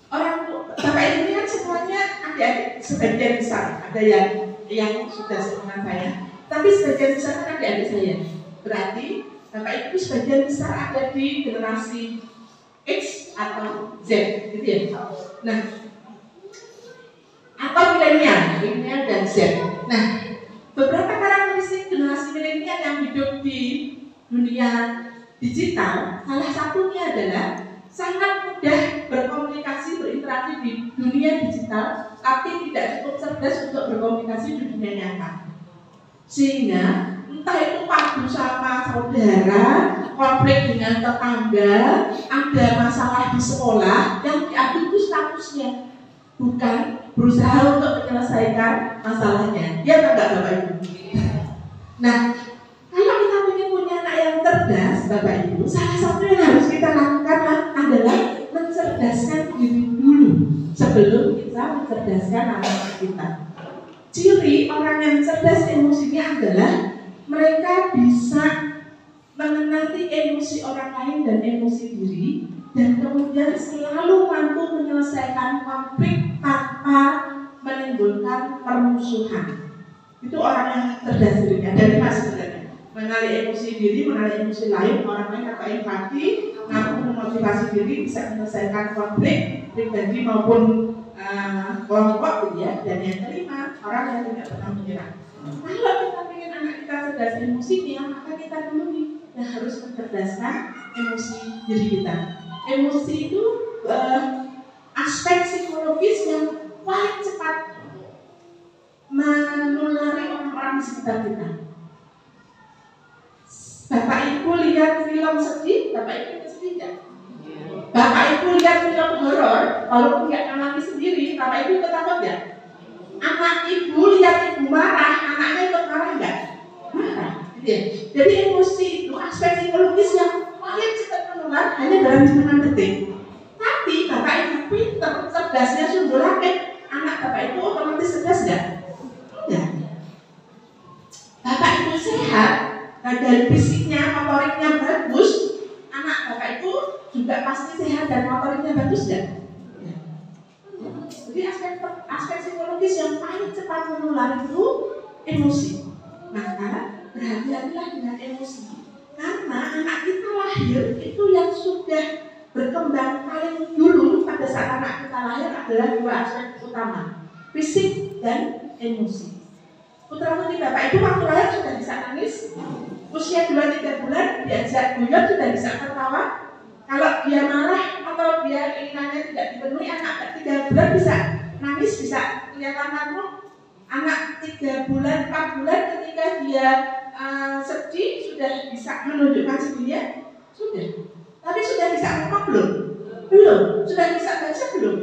Bapak Ibu ini kan semuanya adik-adik sebagian besar, ada yang sudah seumuran saya, tapi sebagian besar kan adik-adik saya. Berarti Bapak Ibu sebagian besar ada di generasi X atau Z, gitu ya. Nah, atau milenial dan Z. Nah, beberapa karakteristik generasi milenial yang hidup di dunia digital, salah satunya adalah sangat mudah berkomunikasi, berinteraksi di dunia digital, tapi tidak cukup cerdas untuk berkomunikasi di dunia nyata. Sehingga entah itu padu sama saudara, konflik dengan tetangga, ada masalah di sekolah, yang diambil itu statusnya, bukan berusaha untuk menyelesaikan masalahnya. Ya enggak Bapak Ibu? Nah, kalau kita punya anak yang cerdas Bapak Ibu, salah satu yang harus kita lakukan adalah mencerdaskan diri dulu sebelum kita mencerdaskan anak kita. Ciri orang yang cerdas emosinya adalah mereka bisa mengenali emosi orang lain dan emosi diri, dan kemudian selalu mampu menyelesaikan konflik tanpa menimbulkan permusuhan. Itu orang yang cerdas dirinya. Dari mas sebenarnya mengenali emosi diri, mengenali emosi lain, orang lain, atau empati, mampu memotivasi diri, bisa menyelesaikan konflik pribadi maupun kelompok gitu ya. Dan yang kelima, orang yang tidak pernah menyerah. Kalau kita ingin anak kita cerdas emosinya, maka kita dulu nih yang harus mencerdaskan emosi diri kita. Emosi itu aspek psikologis yang paling cepat menulari orang-orang di sekitar kita. Bapak Ibu lihat film sedih, Bapak Ibu sedih tidak? Bapak Ibu lihat film horor, walaupun nggak alami sendiri, Bapak Ibu takut nggak? Anak Ibu lihat Ibu marah, anaknya ikut marah nggak? Marah. Jadi emosi itu aspek psikologis yang paling cepat menular hanya dalam hitungan detik. Tapi Bapak Ibu pintar, cerdasnya sungguh rakit, anak Bapak Ibu otomatis cerdas nggak? Enggak. Bapak Ibu sehat, dari fisiknya, motoriknya bagus, anak Bapak Ibu juga pasti sehat dan motoriknya bagus nggak? Ya. Jadi aspek psikologis yang paling cepat menular itu emosi. Maka berhati-hatilah dengan emosi. Karena anak kita lahir itu yang sudah berkembang paling dulu pada saat anak kita lahir adalah dua aspek utama, fisik dan emosi. Putra-putri Bapak Ibu waktu lahir sudah bisa nangis, usia 2-3 bulan diajak guyon sudah bisa tertawa. Kalau dia marah atau dia keinginannya tidak dipenuhi, anak 3 bulan bisa nangis, bisa kelihatan nangis. Anak 3 bulan, 4 bulan ketika dia sedih sudah bisa menunjukkan sedihnya, sudah. Tapi sudah bisa ngomong belum? Belum. Sudah bisa baca belum?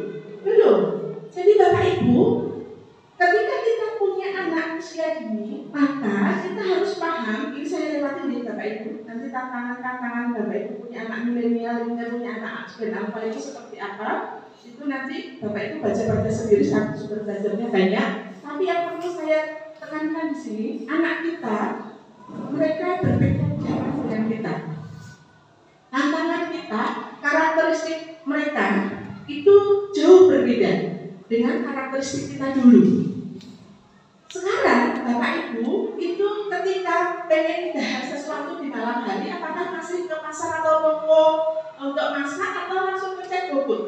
Belum. Jadi Bapak Ibu, ketika kita punya anak usia dini, maka kita harus paham, ini saya lewati di Bapak Ibu, nanti tantangan Bapak Ibu punya anak milenial, punya anak gen alpha itu seperti apa, itu nanti Bapak Ibu baca-baca sendiri, sumber belajarnya banyak. Tapi yang perlu saya tekankan di sini, anak kita, mereka berbeda jauh dengan kita. Tantangan kita, karakteristik mereka itu jauh berbeda dengan karakteristik kita dulu. Sekarang Bapak Ibu itu ketika pengen dahar sesuatu di malam hari, apakah masih ke pasar atau toko untuk masak atau langsung ngecek GoFood?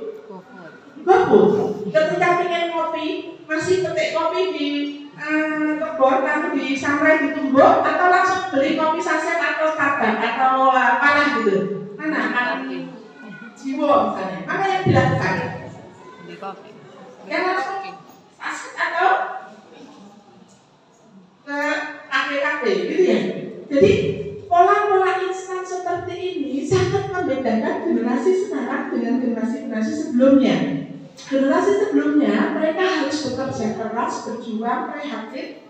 GoFood. Ketika pengen kopi, masih petik kopi di kebun atau di sangrai di tumbuk, atau langsung beli kopi saset atau Starbucks atau apalah gitu. Mana? Jiwo misalnya. Mana yang dilakukan? Beli kopi. Yang langsung saset atau ke kafe-kafe gitu ya. Jadi pola-pola instan seperti ini sangat membedakan generasi sekarang dengan generasi sebelumnya. Generasi sebelumnya mereka harus bekerja keras, berjuang, kreatif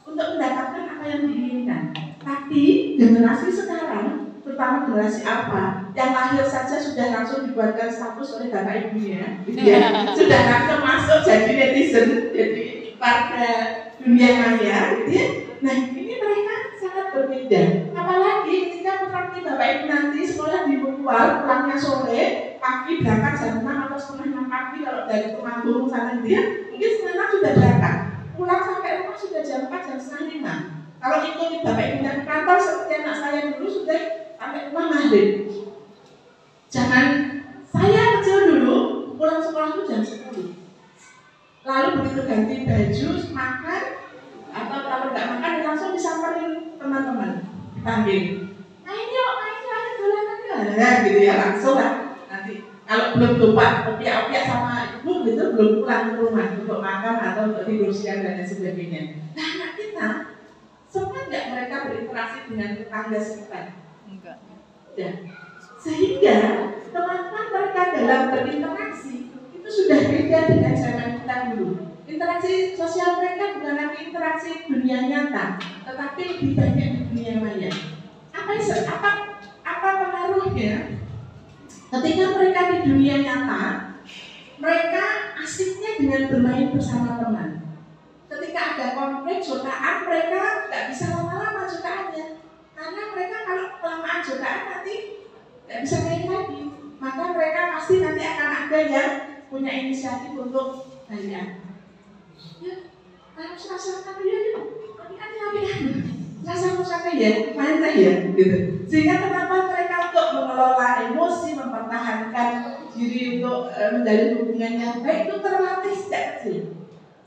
untuk mendapatkan apa yang diinginkan. Tapi generasi sekarang, terutama generasi Alpha, yang lahir saja sudah langsung dibuatkan status oleh bapak ibunya, ya, sudah langsung masuk jadi netizen, jadi warga dunia maya, gitu ya. Nah ini mereka sangat berbeda. Apalagi ketika putra-putri bapak ibu nanti sekolah di luar, pulangnya sore, pagi berangkat jam 6 atau setengah 6 pagi kalau dari Temanggung sana dia, mungkin setengah 6 sudah berangkat. Pulang sampai rumah sudah jam 4, jam setengah 5. Kalau ikuti bapak ibu dan kantor seperti anak saya dulu sudah sampai rumah maghrib. Jangan saya kecil dulu pulang sekolah itu jam 10. Lalu begitu ganti baju, makan, atau kalau nggak makan langsung disamperin teman-teman, dipanggil. Main yuk, dolanan ya, gitu ya langsung lah. Nanti kalau belum lupa opiak-opiak sama ibu gitu belum pulang ke rumah untuk makan atau untuk tidur siang dan lain sebagainya. Nah anak kita sempat nggak mereka berinteraksi dengan tetangga sekitar? Enggak. Ya. Sehingga teman-teman mereka dalam berinteraksi itu sudah beda dengan zaman kita dulu. Interaksi sosial mereka bukan lagi interaksi dunia nyata, tetapi lebih banyak di dunia maya. Apa pengaruhnya? Ketika mereka di dunia nyata, mereka asiknya dengan bermain bersama teman. Ketika ada konflik jotaan, mereka nggak bisa lama-lama jotaannya, karena mereka kalau kelamaan jotaan nanti nggak bisa main lagi. Maka mereka pasti nanti akan ada yang punya inisiatif untuk balikan. Ya, kalau selasa ya, tapi rasa ya, mana ya, gitu. Sehingga kemampuan mereka untuk mengelola emosi, mempertahankan diri untuk menjalin hubungan yang baik itu terlatih sejak kecil.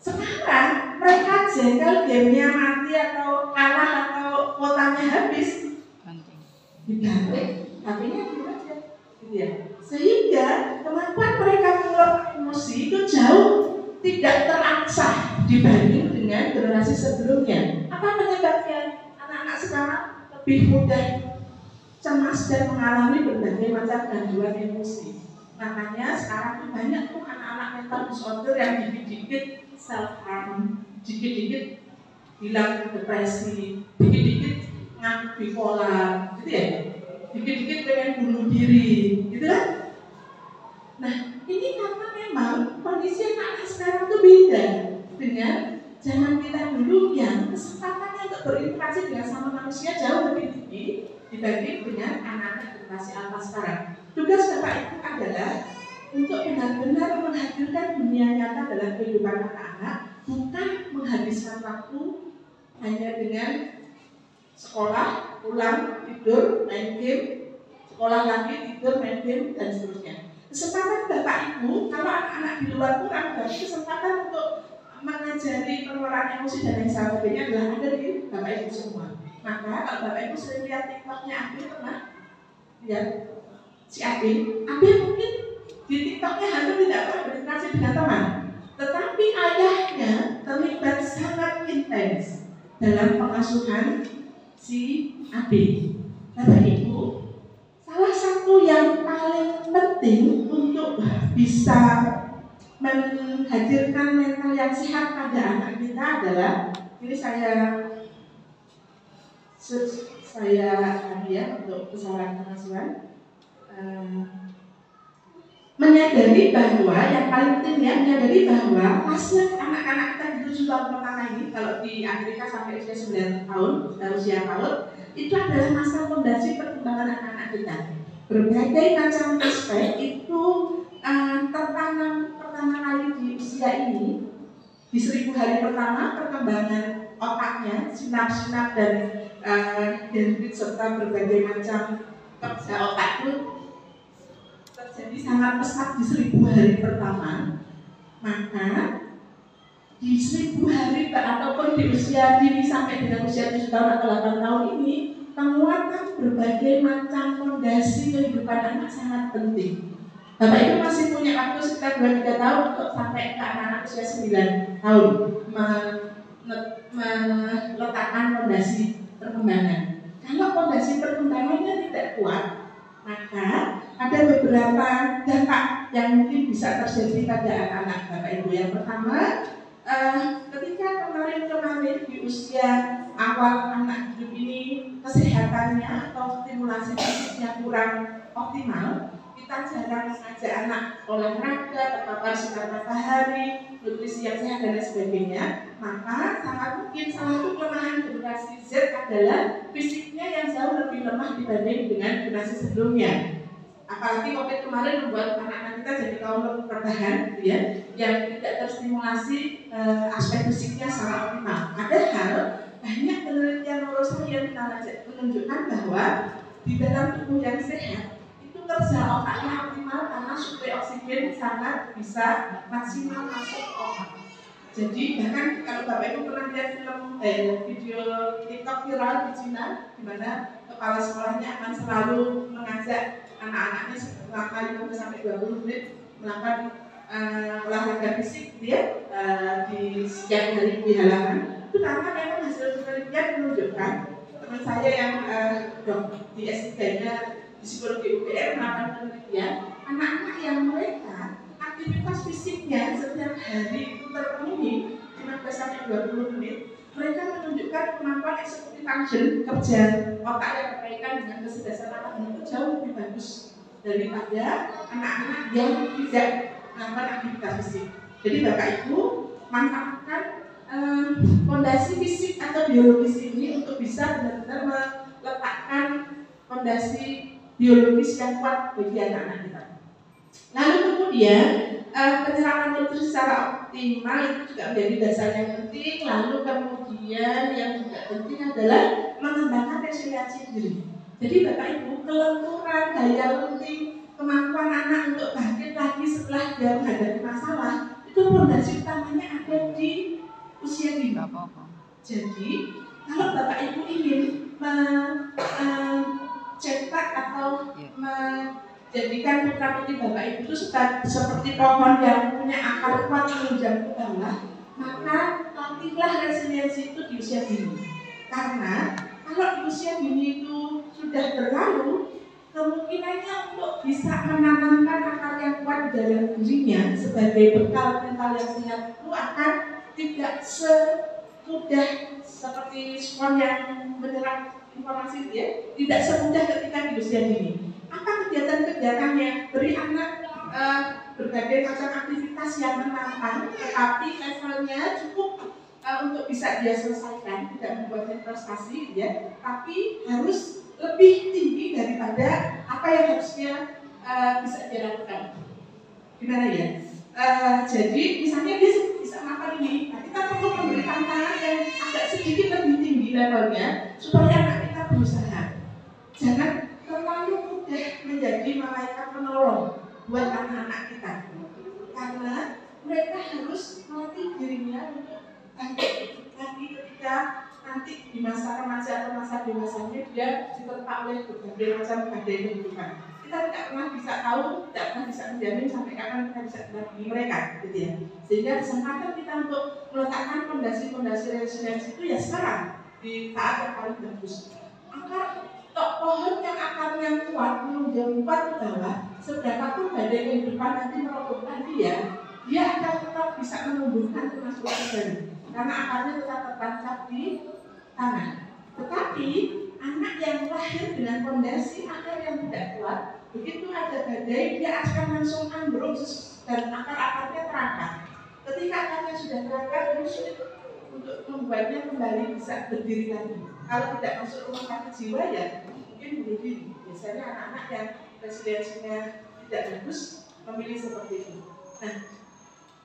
Sekarang mereka jengkel gamenya mati atau kalah atau kuotanya habis, dibalik, HP-nya gitu aja, gitu ya. Sehingga kemampuan mereka mengelola emosi itu jauh tidak terasah dibanding dengan generasi sebelumnya. Apa penyebabnya? Anak-anak sekarang lebih mudah cemas dan mengalami berbagai macam gangguan emosi. Makanya sekarang banyak tuh anak-anak mental disorder yang dikit-dikit self harm, dikit-dikit bilang depresi, dikit-dikit ngaku bipolar, gitu ya. Dikit-dikit pengen bunuh diri, gitu kan? Nah, ini karena memang kondisi anak-anak sekarang itu beda dengan zaman kita dulu yang kesempatannya untuk berinteraksi dengan sama manusia jauh lebih tinggi dibanding dengan anak-anak generasi alfa sekarang. Tugas Bapak Ibu adalah untuk benar-benar menghadirkan dunia nyata dalam kehidupan anak-anak, bukan menghabiskan waktu hanya dengan sekolah, pulang, tidur, main game, sekolah lagi, tidur, main game, dan seterusnya. Kesempatan Bapak Ibu, kalau anak-anak di luar kurang, berarti kesempatan untuk mengajari pengelolaan emosi dan lain sebagainya adalah ada di Bapak Ibu semua. Maka kalau Bapak Ibu sering lihat TikToknya Abi, pernah lihat si Abi mungkin di TikToknya hampir tidak pernah berinteraksi dengan teman, tetapi ayahnya terlibat sangat intens dalam pengasuhan si Abi. Bapak Ibu, salah satu yang paling penting untuk bisa menghadirkan mental yang sehat pada anak kita adalah, ini saya ya untuk kesalahan pengasuhan, menyadari bahwa yang paling penting ya, menyadari bahwa fase anak-anak kita di 7 tahun pertama ini, kalau di Amerika sampai usia 9 tahun, usia PAUD, itu adalah masa fondasi perkembangan anak-anak kita. Berbagai macam aspek itu tertanam pertama kali di usia ini. Di 1000 hari pertama perkembangan otaknya, sinap-sinap dan dendrit serta berbagai macam kerja otak itu terjadi sangat pesat di 1000 hari pertama. Maka di 1000 hari ataupun di usia dini sampai dengan usia 7 tahun atau 8 tahun ini, penguatan berbagai macam fondasi kehidupan anak sangat penting. Bapak Ibu masih punya waktu sekitar 2-3 tahun untuk sampai ke anak-anak usia 9 tahun meletakkan fondasi perkembangan. Kalau fondasi perkembangannya tidak kuat, maka ada beberapa dampak yang mungkin bisa terjadi pada anak-anak Bapak Ibu. Yang pertama, ketika kemarin di usia awal anak hidup ini kesehatannya atau stimulasi fisiknya kurang optimal, kita jarang mengajak anak olahraga, terpapar sinar matahari, nutrisi yang sehat dan lain sebagainya, maka sangat mungkin salah satu kelemahan generasi Z adalah fisiknya yang jauh lebih lemah dibanding dengan generasi sebelumnya. Apalagi COVID kemarin membuat anak-anak kita jadi kaum bertahan, ya, yang tidak terstimulasi aspek fisiknya secara optimal. Padahal banyak penelitian neuroscience menunjukkan bahwa di dalam tubuh yang sehat kerja otaknya optimal karena suplai oksigen sangat bisa maksimal masuk ke otak. Jadi bahkan kalau Bapak Ibu pernah lihat film video TikTok viral di Cina, di mana kepala sekolahnya akan selalu mengajak anak-anaknya selama 15-20 menit melakukan olahraga fisik dia di setiap hari di halaman. Itu karena memang hasil penelitian menunjukkan, teman saya yang di S3-nya di psikologi UGM melakukan penelitian, anak-anak yang mereka aktivitas fisiknya setiap hari itu terpenuhi 15-20 menit, mereka menunjukkan kemampuan executive function, kerja otak yang berkaitan dengan kecerdasan anak itu jauh lebih bagus daripada anak-anak yang tidak melakukan aktivitas fisik. Jadi Bapak Ibu manfaatkan fondasi fisik atau biologis ini untuk bisa benar-benar meletakkan fondasi biologis yang kuat bagi anak-anak kita. Lalu kemudian penyerapan nutrisi secara optimal itu juga menjadi dasar yang penting. Lalu kemudian yang juga penting adalah mengembangkan resiliensi diri. Jadi Bapak Ibu, kelenturan, daya lenting, kemampuan anak untuk bangkit lagi setelah dia menghadapi masalah itu fondasi utamanya ada di usia dini. Jadi kalau Bapak Ibu ingin mencetak atau menjadikan putra putri Bapak Ibu itu seperti pohon yang punya akar kuat menunjang ke bawah, maka latihlah resiliensi itu di usia dini. Karena kalau di usia dini itu sudah berlalu, kemungkinannya untuk bisa menanamkan akar yang kuat di dalam dirinya sebagai bekal mental yang sehat itu akan tidak semudah seperti spon yang menyerap informasi ya, tidak semudah ketika di usia dini. Apa kegiatan-kegiatannya? Beri anak berbagai macam aktivitas yang menantang, tetapi levelnya cukup untuk bisa dia selesaikan, tidak membuatnya prestasi ya, tapi harus lebih tinggi daripada apa yang harusnya bisa dia lakukan. Gimana ya? Jadi misalnya dia bisa melakukan ini, nah kita perlu memberi tantangan yang agak sedikit lebih tinggi levelnya supaya anak kita berusaha. Jangan terlalu mudah menjadi malaikat penolong buat anak-anak kita, karena mereka harus melatih dirinya untuk bangkit lagi ketika nanti di masa remaja atau masa dewasanya dia diterpa oleh berbagai macam badai kehidupan. Kita tidak pernah bisa tahu, tidak pernah bisa menjamin sampai kapan kita bisa melalui mereka, gitu ya. Sehingga kesempatan kita untuk meletakkan fondasi-fondasi resiliensi itu ya sekarang di saat yang paling bagus. Akar pohon yang akarnya kuat, menunjang kuat ke bawah, seberapapun badai kehidupan nanti merobohkan dia akan tetap bisa menumbuhkan kemajuan baru. Karena akarnya tetap tertancap di tanah. Tetapi anak yang lahir dengan fondasi akar yang tidak kuat, begitu ada badai dia akan langsung ambruk dan akar-akarnya terakar. Ketika akarnya sudah terakar, itu sulit untuk membuatnya kembali bisa berdiri lagi. Kalau tidak masuk rumah sakit jiwa ya mungkin bunuh diri. Biasanya anak-anak yang resiliensinya tidak bagus memilih seperti itu. Nah,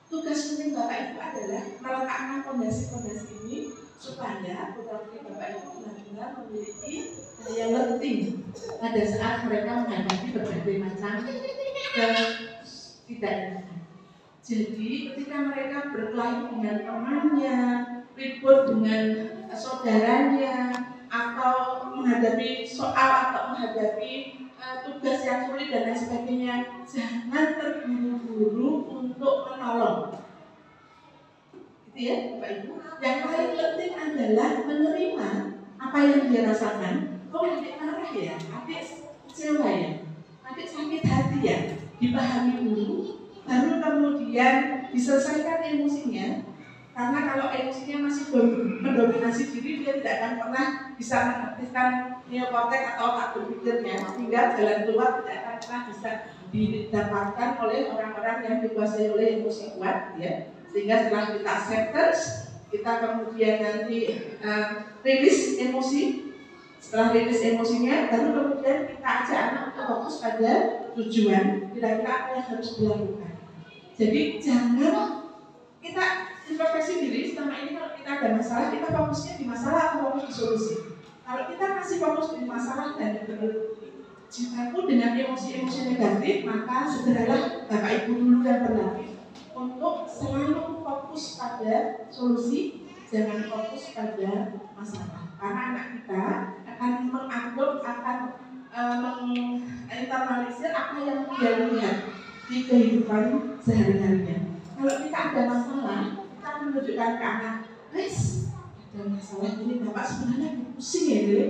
tugas penting Bapak Ibu adalah meletakkan fondasi-fondasi ini supaya putra-putri Bapak Ibu benar-benar memiliki daya lenting pada saat mereka menghadapi berbagai macam ketidaknyamanan. Jadi ketika mereka berkelahi dengan temannya, ribut dengan saudaranya, atau menghadapi soal atau menghadapi tugas yang sulit dan lain sebagainya, jangan terburu-buru untuk menolong. Gitu ya, Bapak Ibu. Yang paling penting adalah menerima apa yang dia rasakan. Oh, adik marah ya, adik kecewa ya, adik sakit hati ya, dipahami dulu, baru kemudian diselesaikan emosinya. Karena kalau emosinya masih mendominasi diri, dia tidak akan pernah bisa mengaktifkan neokortex atau otak berpikirnya, sehingga jalan keluar tidak akan pernah bisa didapatkan oleh orang-orang yang dikuasai oleh emosi kuat, ya. Sehingga setelah kita acceptance, kita kemudian nanti rilis emosi. Setelah rilis emosinya, baru kemudian kita ajak anak untuk fokus pada tujuan, kira-kira apa yang harus dilakukan. Jadi jangan kita introspeksi diri. Selama ini kalau kita ada masalah, kita fokusnya di masalah atau fokus di solusi. Kalau kita masih fokus di masalah dan berjibaku dengan emosi-emosi negatif, maka segeralah Bapak Ibu dulu yang berlatih untuk selalu fokus pada solusi, jangan fokus pada masalah. Karena anak kita akan mengupload, akan menginternalisir apa yang dia lihat di kehidupan sehari-harinya. Kalau kita ada masalah, kita menunjukkan ke anak, guys, ada masalah ini, bapak sebenarnya pusing ya, deh.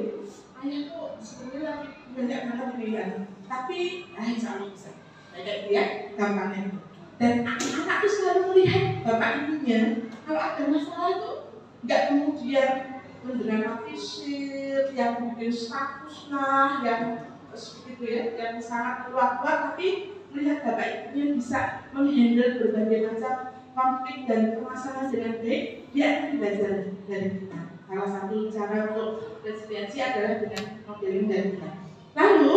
Ayah kok sebenarnya banyak banget ini kan. Tapi, insya Allah bisa. Kayak dia, gampangnya. Dan anak itu selalu melihat bapak ibunya, kalau ada masalah itu nggak kemudian mendramatisir, yang bikin status lah, yang seperti itu ya, yang sangat keluar-keluar, tapi melihat bapak ibunya bisa menghandle berbagai macam konflik dan permasalahan dengan baik, dia akan belajar dari kita. Salah satu cara untuk resiliensi adalah dengan modeling dari kita. Lalu,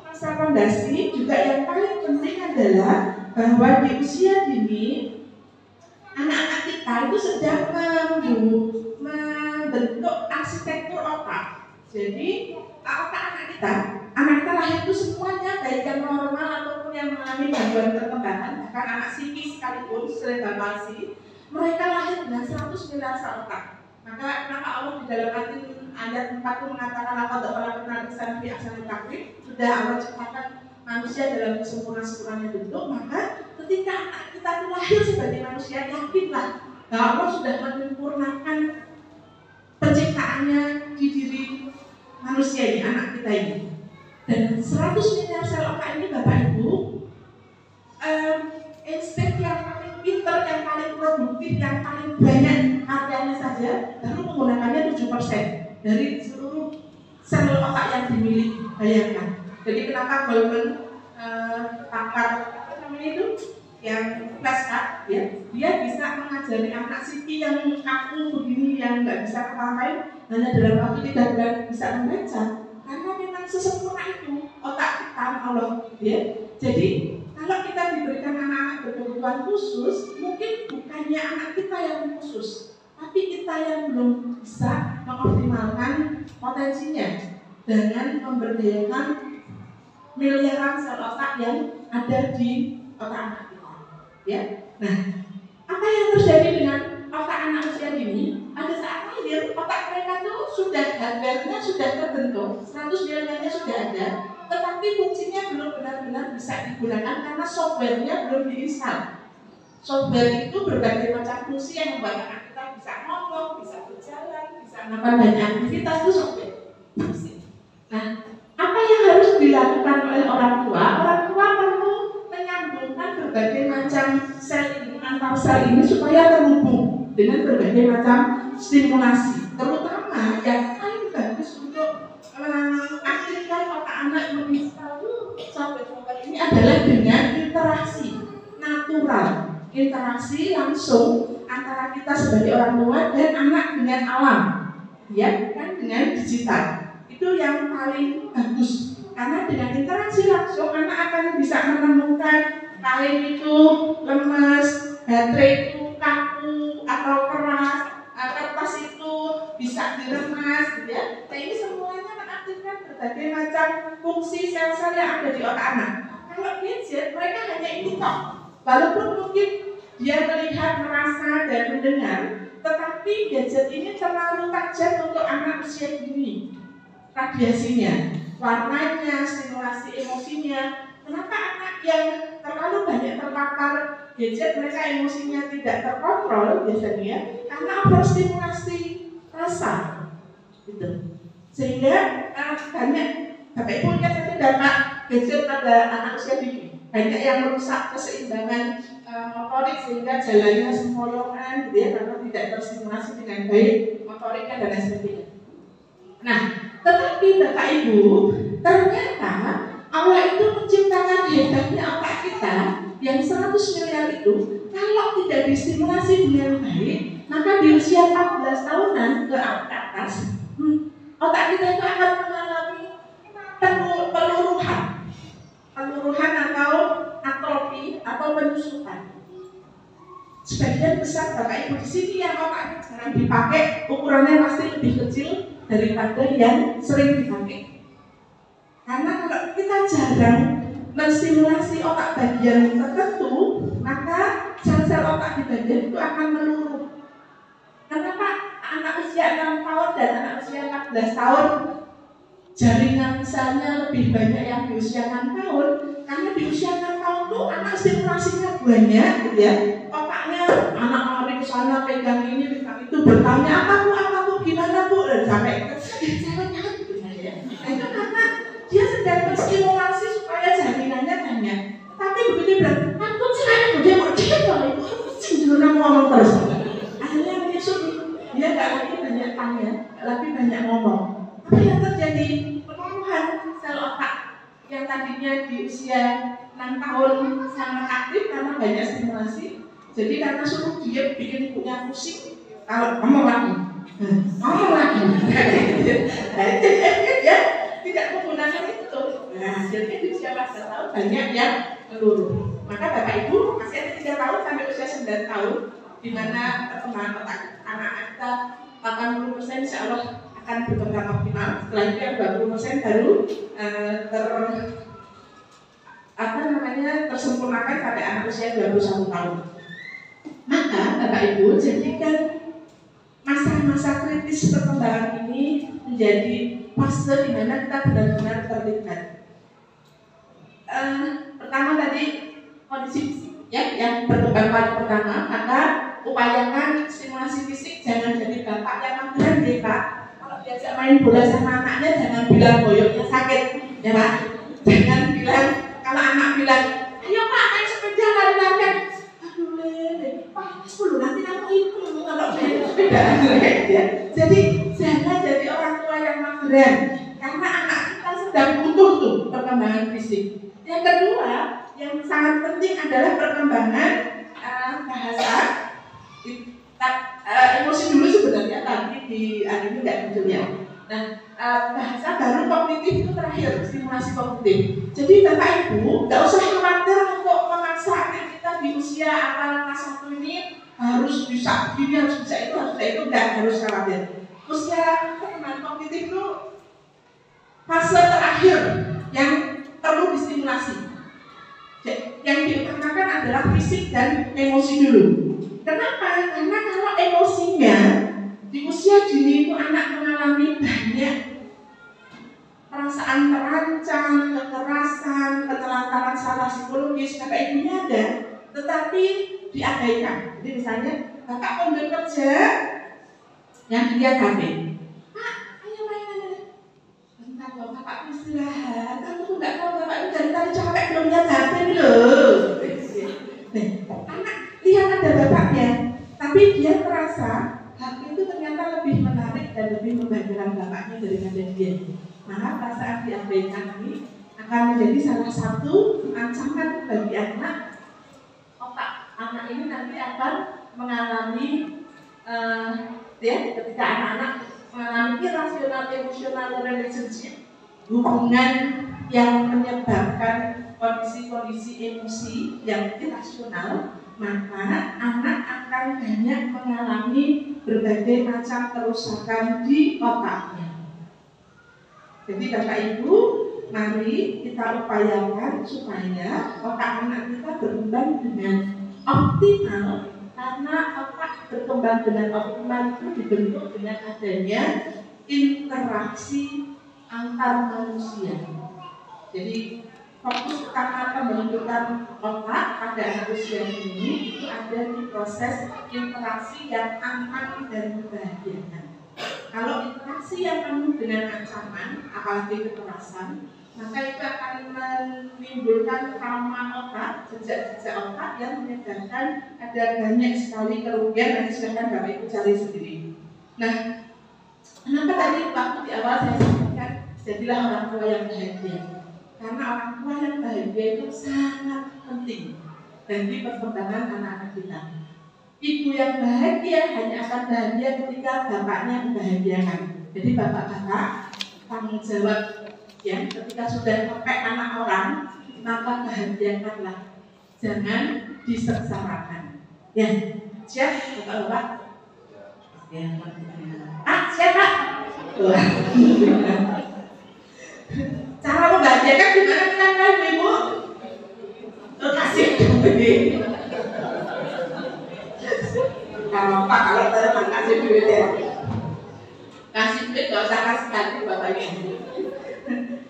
masa fondasi juga yang paling penting adalah bahwa di usia dini anak-anak kita itu sedang membentuk arsitektur otak. Jadi otak anak kita lahir itu semuanya baik yang normal ataupun yang mengalami gangguan perkembangan, bahkan anak psikis sekalipun cerebral palsy, mereka lahir dengan 100 miliar sel otak. Maka kenapa Allah di dalam ayat 4 itu mengatakan apa Allah kenal insan fi ahsani taqwim, sudah Allah ciptakan manusia dalam kesempurnaan bentuk, maka ketika anak kita itu lahir sebagai manusia, yakinlah bahwa Allah sudah menyempurnakan penciptaannya di diri manusia ini, anak kita ini. Dan 100 miliar sel otak ini Bapak Ibu, insting yang paling pinter, yang paling produktif, yang paling banyak karyanya saja baru menggunakannya 7% dari seluruh sel otak yang dimiliki. Bayangkan. Jadi kenapa Goldman pakar apa namanya itu yang flashcard ya, dia bisa mengajari anak siki yang kaku begini yang nggak bisa apa-apain hanya dalam waktu 3 bulan bisa membaca, karena memang sesempurna itu otak kita Allah ya. Jadi kalau kita diberikan anak-anak berkebutuhan khusus, mungkin bukannya anak kita yang khusus, tapi kita yang belum bisa mengoptimalkan potensinya dengan memberdayakan miliaran sel otak yang ada di otak anak kita. Ya, nah, apa yang terjadi dengan otak anak usia dini? Pada saat lahir, otak mereka tuh sudah hardware-nya sudah terbentuk, 100 miliarnya sudah ada, tetapi fungsinya belum benar-benar bisa digunakan karena software-nya belum diinstal. Software itu berbagai macam fungsi yang membuat anak kita bisa ngomong, bisa berjalan, bisa melakukan banyak aktivitas, itu software. Nah, apa yang harus dilakukan oleh orang tua? Orang tua perlu menyambungkan berbagai macam sel ini, antar sel ini supaya terhubung dengan berbagai macam stimulasi. Terutama yang paling bagus untuk mengaktifkan otak anak menginstal software ini adalah dengan interaksi natural, interaksi langsung antara kita sebagai orang tua dan anak dengan alam, ya kan, dengan digital. Itu yang paling bagus, karena dengan interaksi langsung anak akan bisa menemukan kain itu lemas, baterai itu kaku atau keras, kertas itu bisa diremas, gitu ya. Nah, ini semuanya mengaktifkan berbagai macam fungsi sel-sel yang ada di otak anak. Kalau gadget, mereka hanya ini tok, walaupun mungkin dia melihat, merasa dan mendengar, tetapi gadget ini terlalu tajam untuk anak usia dini. Radiasinya, warnanya, stimulasi emosinya. Kenapa anak yang terlalu banyak terpapar gadget, mereka emosinya tidak terkontrol biasanya? Karena overstimulasi rasa, gitu. Sehingga banyak, Bapak Ibu lihat saja dampak gadget pada anak usia dini. Banyak yang merusak keseimbangan motorik sehingga jalannya sempoyongan, gitu ya, karena tidak terstimulasi dengan baik motoriknya dan lain sebagainya. Nah, tetapi Bapak Ibu, ternyata Allah itu menciptakan hebatnya otak kita yang 100 miliar itu, kalau tidak distimulasi dengan baik, maka di usia 14 tahunan ke atas, otak kita itu akan mengalami peluruhan atau atrofi atau penyusutan. Sebagian besar Bapak Ibu di sini yang otaknya jarang dipakai, ukurannya pasti lebih kecil daripada yang sering dipakai. Karena kalau kita jarang menstimulasi otak bagian tertentu, maka sel-sel otak di bagian itu akan meluruh. Kenapa anak usia 6 tahun dan anak usia 14 tahun jaringan misalnya lebih banyak yang di usia 6 tahun? Karena di usia 6 tahun tuh anak stimulasinya banyak, gitu ya. Otaknya anak lari ke sana, pegang ini, pegang itu, bertanya apa bu, gimana bu, dan sampai caranya gitu ya. Itu karena dia sedang berstimulasi supaya jaringannya banyak. Tapi begitu bilang, aku caranya dia mau kalau itu cenderung ngomong terus. Akhirnya menyusul, dia nggak lagi banyak tanya, nggak lagi banyak ngomong. Apa yang terjadi? Penurunan sel otak yang tadinya di usia 6 tahun sangat aktif karena banyak stimulasi. Jadi karena suruh dia bikin punya musik, kalau ngomong lagi, ya tidak menggunakan itu. Nah, jadi di usia 14 tahun banyak yang menurun. Maka Bapak Ibu masih ada 3 tahun sampai usia 9 tahun, di mana perkembangan otak anak-anak kita 80% insya Allah akan berkembang optimal. Setelah itu yang 20% baru tersempurnakan sampai anak usia 21 tahun. Maka Bapak Ibu jadikan masa-masa kritis perkembangan ini menjadi fase di mana kita benar-benar terlibat. Pertama tadi kondisi fisik ya, yang berkembang paling pertama, maka upayakan stimulasi fisik. Jangan jadi bapak yang mageran ya Pak. Kalau diajak main bola sama anaknya jangan bilang boyoknya sakit ya Pak. Jangan bilang, kalau anak bilang ayo Pak main sepeda lari-larian, aduh lele Pak dulu nanti kamu itu kalau main sepeda ya. Jadi jangan jadi orang tua yang mageran, karena anak kita sedang butuh tuh perkembangan fisik. Yang kedua, yang sangat penting adalah perkembangan bahasa. Emosi dulu sebenarnya, tapi di ini tidak muncul ya. Nah, bahasa baru kognitif itu terakhir, stimulasi kognitif. Jadi Bapak Ibu nggak usah khawatir untuk memaksa anak kita di usia awal kelas 1 ini harus bisa begini, harus bisa itu, nggak harus khawatir. Usia perkembangan kognitif itu fase terakhir yang perlu distimulasi. Yang diutamakan adalah fisik dan emosi dulu. Kenapa? Karena kalau emosinya di usia dini itu anak mengalami banyak perasaan terancam, kekerasan, ketelantaran secara psikologis. Bapak Ibunya ada, tetapi diabaikan. Jadi misalnya Bapak ambil kerja yang dia HP. Pak, ayo main. Bentar loh, Bapak istirahat. Kamu tuh nggak tahu Bapak itu dari tadi capek belum lihat HP loh. Anak lihat ada bapaknya, tapi dia merasa HP itu ternyata lebih menarik dan lebih membahagiakan bapaknya daripada dia. Maka perasaan diabaikan ini akan menjadi salah satu ancaman bagi anak. Otak anak ini nanti akan mengalami ketika anak-anak mengalami irrasional emotional relationship, hubungan yang menyebabkan kondisi-kondisi emosi yang irrasional, maka anak akan banyak mengalami berbagai macam kerusakan di otaknya. Jadi Bapak Ibu, mari kita upayakan supaya otak anak kita berkembang dengan optimal, karena otak berkembang dengan optimal itu dibentuk dengan adanya interaksi antar manusia. Jadi fokus utama pembentukan otak pada anak usia ini itu ada di proses interaksi yang aman dan membahagiakan. Kalau interaksi yang penuh dengan ancaman, apalagi kekerasan, maka itu akan menimbulkan trauma otak, jejak-jejak otak yang menyebabkan ada banyak sekali kerugian dan silakan Bapak Ibu cari sendiri. Nah, kenapa tadi waktu di awal saya sampaikan jadilah orang tua yang bahagia? Karena orang tua yang bahagia itu sangat penting bagi perkembangan anak-anak kita. Ibu yang bahagia hanya akan bahagia ketika bapaknya membahagiakan. Jadi bapak-bapak tanggung jawab ya, ketika sudah mepek anak orang, maka bahagiakanlah, jangan disengsarakan. Ya, siap bapak-bapak? Ya, siap Pak? Cara membahagiakan gimana kan Ibu? Kasih duit. Kalau Pak, kalau teman kasih duit ya. Kasih duit gak usah kasih hati bapaknya.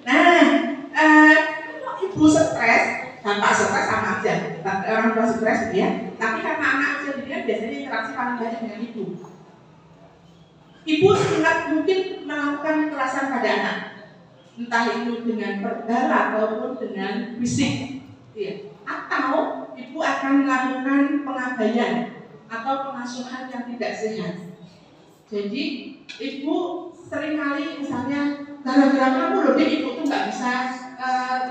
Nah, kalau ibu stres, bapak stres sama aja. Orang tua stres ya. Tapi karena anak usia dini biasanya interaksi paling banyak dengan ibu. Ibu sangat mungkin melakukan kekerasan pada anak, entah itu dengan verbal ataupun dengan fisik, ya. Atau ibu akan melakukan pengabaian atau pengasuhan yang tidak sehat. Jadi ibu seringkali misalnya gara-gara kamu loh deh ibu tuh nggak bisa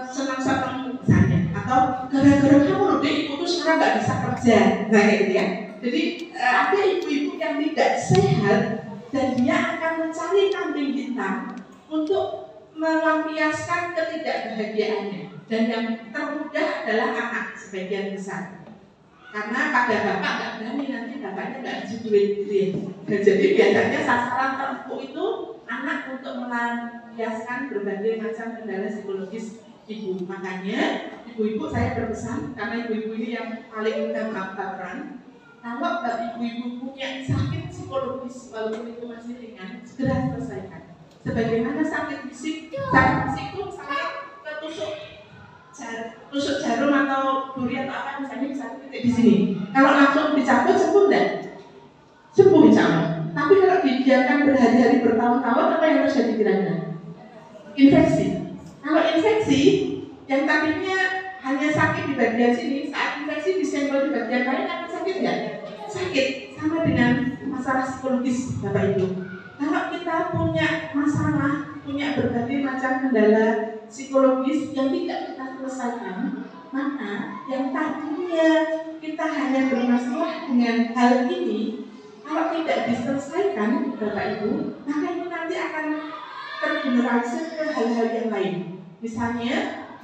senang-senang misalnya, atau gara-gara kamu loh deh ibu tuh sekarang nggak bisa kerja, nah kayak gitu ya. Jadi ada ibu-ibu yang tidak sehat dan dia akan mencari kambing hitam untuk melampiaskan ketidakbahagiaannya. Dan yang termudah adalah anak sebagian besar. Karena pada bapak nggak berani, nanti bapaknya nggak kasih duit gitu ya. Dan jadi biasanya sasaran terempuk itu anak untuk melampiaskan berbagai macam kendala psikologis ibu. Makanya ibu-ibu saya berpesan, karena ibu-ibu ini yang paling gampang baperan. Kalau ibu-ibu punya sakit psikologis walaupun itu masih ringan, segera selesaikan. Sebagaimana sakit fisik itu misalnya tusuk jarum atau duri atau apa misalnya bisa titik di sini. Kalau langsung dicabut sembuh enggak? Sembuh insya Allah. Tapi kalau dibiarkan berhari-hari bertahun-tahun, apa yang terjadi kira-kira? Infeksi. Kalau infeksi yang tadinya hanya sakit di bagian sini, saat infeksi disenggol di bagian lain akan sakit enggak? Sakit. Sama dengan masalah psikologis Bapak Ibu. Kalau kita punya masalah, punya berbagai macam kendala psikologis yang tidak kita selesaikan, maka yang tadinya kita hanya bermasalah dengan hal ini, kalau tidak diselesaikan Bapak Ibu, maka ini nanti akan tergeneralisir ke hal-hal yang lain. Misalnya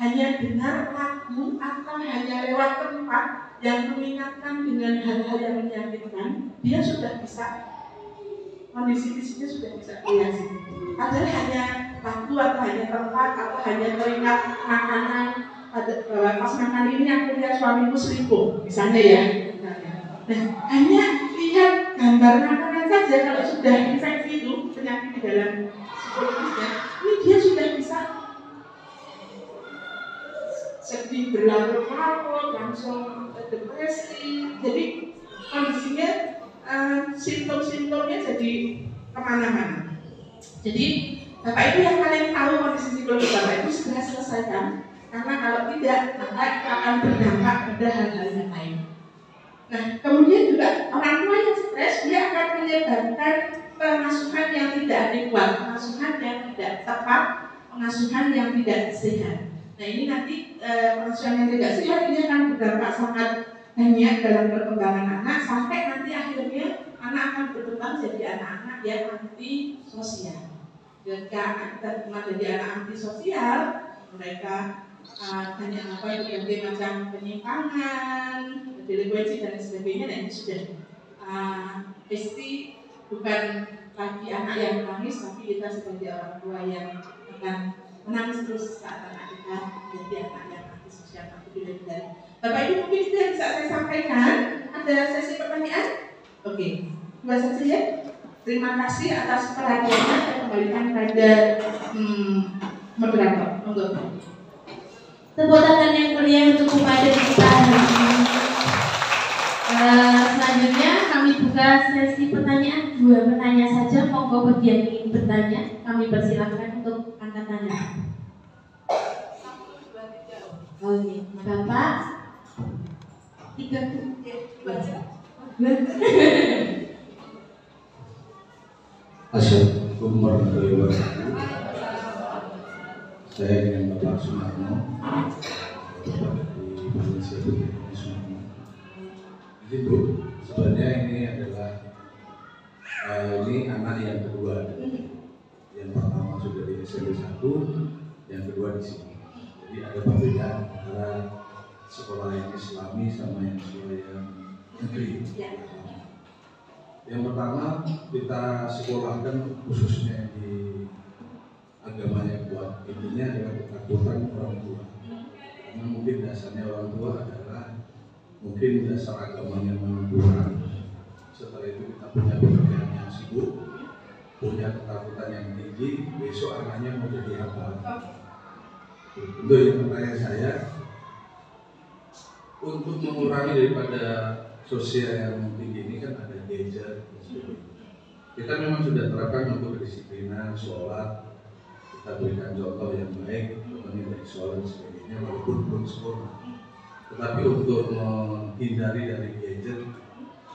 hanya dengar lagu atau hanya lewat tempat yang mengingatkan dengan hal-hal yang menyakitkan, dia sudah bisa, kondisi fisiknya sudah bisa bereaksi. Padahal hanya lagu atau hanya tempat atau hanya teringat makanan, pas makan ini aku lihat suamiku selingkuh, misalnya ya. Nah, hanya lihat gambar makanan saja kalau sudah infeksi itu penyakit di dalam psikologisnya, ini dia sudah bisa sedih berlarut-larut, langsung depresi. Jadi kondisinya simptom-simptomnya jadi kemana-mana. Jadi Bapak Ibu yang paling tahu kondisi psikologi Bapak Ibu segera selesaikan, karena kalau tidak maka akan berdampak pada hal-hal yang lain. Nah, kemudian juga orang tua yang stres dia akan menyebabkan pengasuhan yang tidak adekuat, pengasuhan yang tidak tepat, pengasuhan yang tidak sehat. Nah, ini nanti pengasuhan yang tidak sehat ini akan berdampak sangat banyak dalam perkembangan anak, sampai nanti akhirnya anak akan berkembang jadi anak-anak yang anti sosial. Jika kita jadi anak anti sosial, mereka banyak berbagai macam penyimpangan, delinkuensi dan sebagainya. Dan ini sudah pasti bukan lagi anak yang menangis, tapi kita sebagai orang tua yang akan menangis terus saat anak kita menjadi anak yang anti sosial, anti delinkuensi. Bapak Ibu mungkin itu yang bisa saya sampaikan. Ada sesi pertanyaan? Oke, dua saja ya. Terima kasih atas perhatiannya. Saya kembalikan pada moderator. Monggo. Tepuk tangan yang meriah untuk kepada kita hari ini. Selanjutnya kami buka sesi pertanyaan. 2 penanya saja. Monggo bagi yang ingin bertanya, kami persilakan untuk angkat tangan. Oke, Bapak 3 Assalamualaikum warahmatullahi wabarakatuh. Saya dengan Bapak Sumarno, Bapak di Malaysia Sumarno. Jadi Bu, sebenarnya ini adalah ini anak yang kedua. Yang pertama sudah di SMP 1, yang kedua di sini. Jadi ada perbedaan antara sekolah yang Islami sama yang sekolah yang negeri. Yang pertama kita sekolahkan khususnya di agamanya kuat, intinya adalah ketakutan orang tua. Karena mungkin dasarnya orang tua adalah mungkin dasar agamanya menentukan. Setelah itu kita punya pekerjaan yang sibuk, punya ketakutan yang tinggi, besok anaknya mau jadi apa? Untuk yang pertanyaan saya, untuk mengurangi daripada sosial yang tinggi ini kan ada gadget. Kita memang sudah terapkan untuk kedisiplinan, sholat, kita berikan contoh yang baik, contohnya dari sholat dan sebagainya, walaupun belum sempurna. Tetapi untuk menghindari dari gadget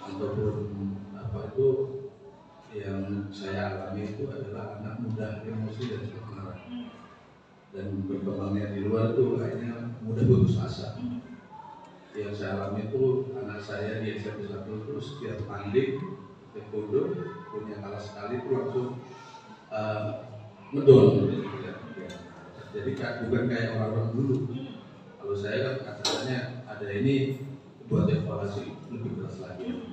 ataupun apa itu yang saya alami itu adalah anak muda emosi dan cepat marah, dan berkembangnya di luar itu kayaknya mudah putus asa. Yang saya alami itu anak saya di SMP 1 itu setiap tanding taekwondo punya kalah sekali itu langsung ngedon. Jadi bukan kayak orang-orang dulu Kalau saya kan acaranya ada ini buat evaluasi lebih keras lagi.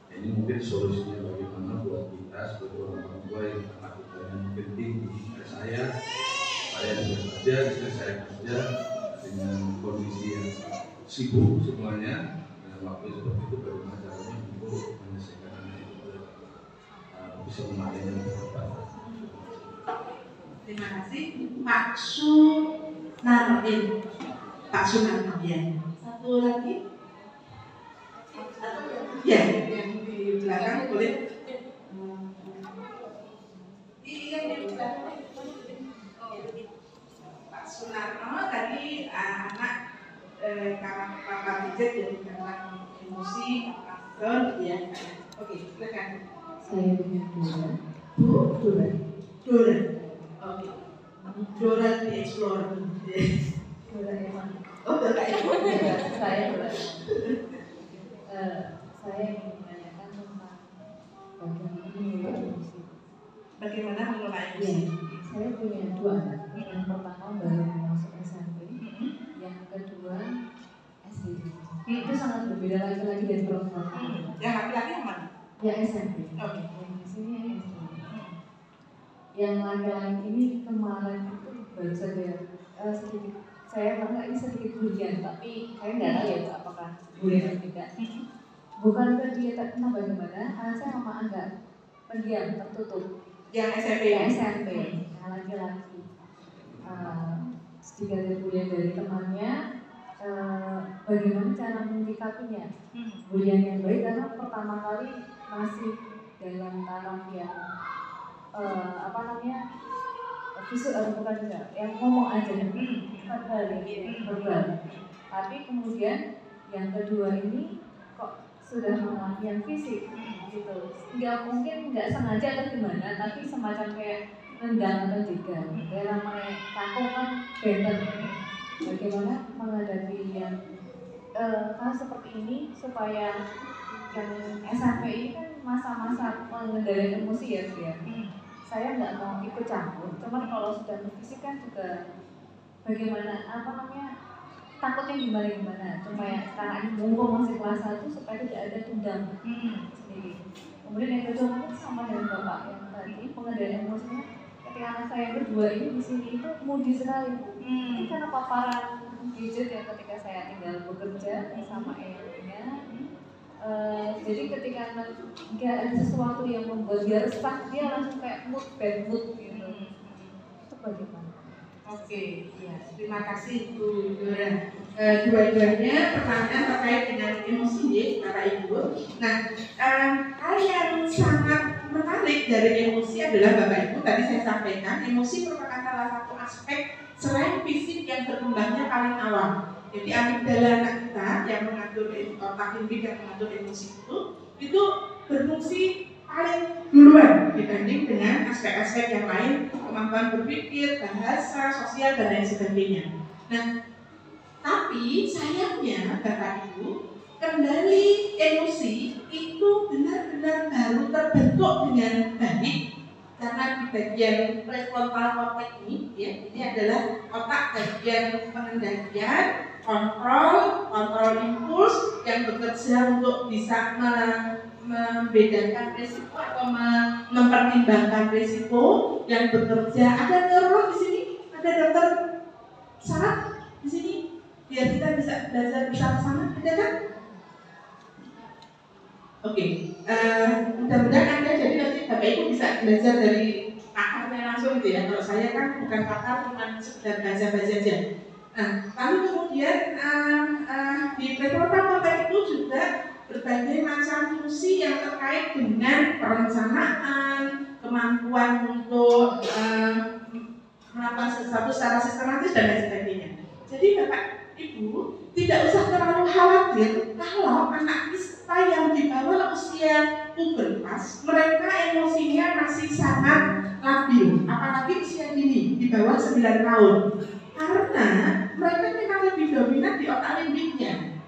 Ini mungkin solusinya bagaimana buat kita sebagai orang tua yang anak kitanya mungkin tinggi. Saya juga kerja, istri saya kerja dengan kondisi yang sibuk semuanya. Dengan waktu seperti itu bagaimana caranya untuk menyelesaikan anak itu bisa melayani dengan tepat. Terima kasih Pak Sunarmin. Pak Sunarmin ya. Satu lagi. Ya, yang di belakang boleh. Iya, di belakang. Pak Sunarno tadi anak kakak Bridget jadi karena emosi, aktor, ya. Oke, silakan. Saya dengan Dora. Bu, Dora. Dora. Oke. Dora di explore. Dora Evan. Oh, Dora Evan. Saya Dora. Saya ingin menanyakan tentang bagaimana mengelola emosi. Bagaimana mengelola emosi? Ya, saya punya dua anak. Yang pertama baru masuk SMP, yang kedua SD. Itu sangat berbeda laki-laki dan perempuan. Yang laki-laki yang mana? Yang SMP. Oke. Yang di sini yang SD. Yang laki-laki ini kemarin itu baru saja sedikit. Saya merasa ini sedikit bulian, tapi saya nggak tahu ya apakah bulian atau tidak. Bukan dia tak kenal bagaimana, karena saya memang agak pendiam, tertutup. Yang SMP. Yang SMP, yang laki-laki. Sedikit ada bulian dari temannya. Bagaimana cara menyikapinya? Bulian yang baik karena pertama kali masih dalam taraf yang visual, bukan visual, yang ngomong aja, verbal. Tapi kemudian yang kedua ini kok sudah mengalami yang fisik gitu. Nggak sengaja atau gimana, tapi semacam kayak nendang atau jegal. Kayak namanya takut kan benten. Bagaimana menghadapi yang hal seperti ini supaya yang SMP ini kan masa-masa mengendalikan emosi ya, Bu ya. Saya nggak mau ikut campur, cuman kalau sudah fisik kan juga bagaimana takutnya gimana supaya sekarang ini mumpung masih kelas 1 supaya tidak ada tunggang sendiri. Kemudian yang kedua mungkin sama dengan Bapak yang tadi pengendalian emosinya, ketika anak saya berdua ini di sini itu moody sekali. Ini karena paparan gadget yang ketika saya tinggal bekerja sama eyangnya. Jadi ketika nggak ada sesuatu yang membuat dia resah, dia langsung kayak bad mood gitu. Itu bagaimana? Oke, ya, terima kasih Bu Dora. Dua-duanya pertanyaan terkait dengan emosi ya, Bapak Ibu. Nah, hal yang sangat menarik dari emosi adalah Bapak Ibu tadi saya sampaikan, emosi merupakan salah satu aspek selain fisik yang berkembangnya paling awal. Jadi amigdala anak kita yang mengatur otak limbik yang mengatur emosi itu berfungsi paling duluan dibanding dengan aspek-aspek yang lain, kemampuan berpikir, bahasa, sosial dan lain sebagainya. Nah, tapi sayangnya Bapak Ibu, kendali emosi itu benar-benar baru terbentuk dengan baik karena di bagian prefrontal cortex ini adalah otak bagian pengendalian, kontrol impuls yang bekerja untuk bisa membedakan risiko atau mempertimbangkan risiko, yang bekerja. Ada neurolog di sini, ada dokter saraf di sini, biar kita bisa belajar bersama-sama, ada kan? Oke, mudah-mudahan Anda jadi nanti Bapak Ibu bisa belajar dari pakarnya langsung gitu ya. Kalau saya kan bukan pakar, cuma sekedar baca-baca aja. Nah, lalu kemudian di prefrontal cortex itu juga berbagai macam fungsi yang terkait dengan perencanaan, kemampuan untuk melakukan sesuatu secara sistematis dan lain sebagainya. Jadi Bapak Ibu tidak usah terlalu khawatir kalau anak kita yang di bawah usia pubertas mereka emosinya masih sangat labil, apalagi usia dini di bawah 9 tahun, karena mereka memang lebih dominan di otak limbiknya.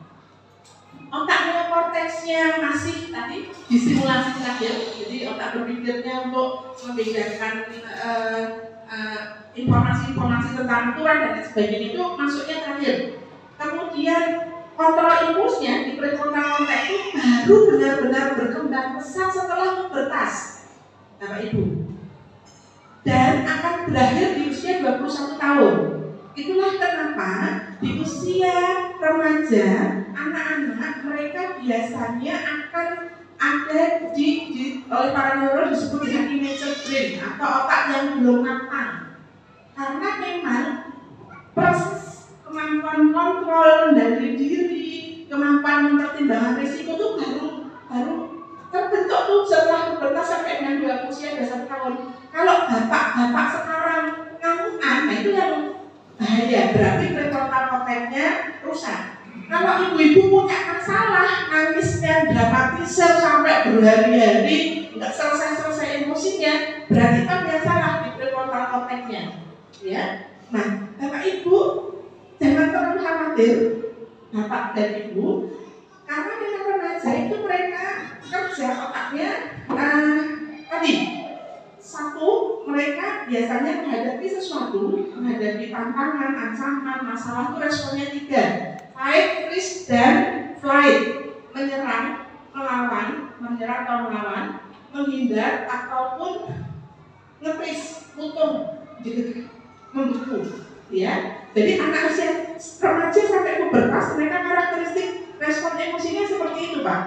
Otak neokorteksnya masih tadi disimulasi lagi ya, jadi otak berpikirnya untuk membedakan informasi tentang aturan dan sebagainya itu masuknya terakhir. Kemudian kontrol impulsnya di prefrontal cortex itu baru benar-benar berkembang pesat setelah pubertas, Bapak Ibu, dan akan berakhir di usia 21 tahun. Itulah kenapa di usia remaja anak-anak mereka biasanya akan ada oleh para neurolog disebut dengan immature brain atau otak yang belum matang, karena memang proses kemampuan kontrol dari diri, kemampuan mempertimbangkan risiko itu baru terbentuk tuh setelah pubertas sampai dengan usia 21 tahun. Kalau bapak sekarang ngamuan, nah itu yang bahaya, berarti prefrontal cortex-nya rusak. Kalau ibu-ibu punya masalah, nangisnya dramatisir sampai berhari-hari, nggak selesai emosinya, berarti kan yang salah di prefrontal cortex-nya. Ya, nah Bapak Ibu jangan terlalu khawatir, Bapak dan Ibu, karena dengan remaja itu mereka kerja otaknya tadi. Satu, mereka biasanya menghadapi sesuatu, menghadapi tantangan, ancaman, masalah itu responnya 3. Fight, freeze, dan flight. Menyerang, melawan, menghindar, ataupun nge-freeze, mutung, membeku. Ya, jadi anak usia remaja sampai pubertas mereka karakteristik respon emosinya seperti itu, Pak.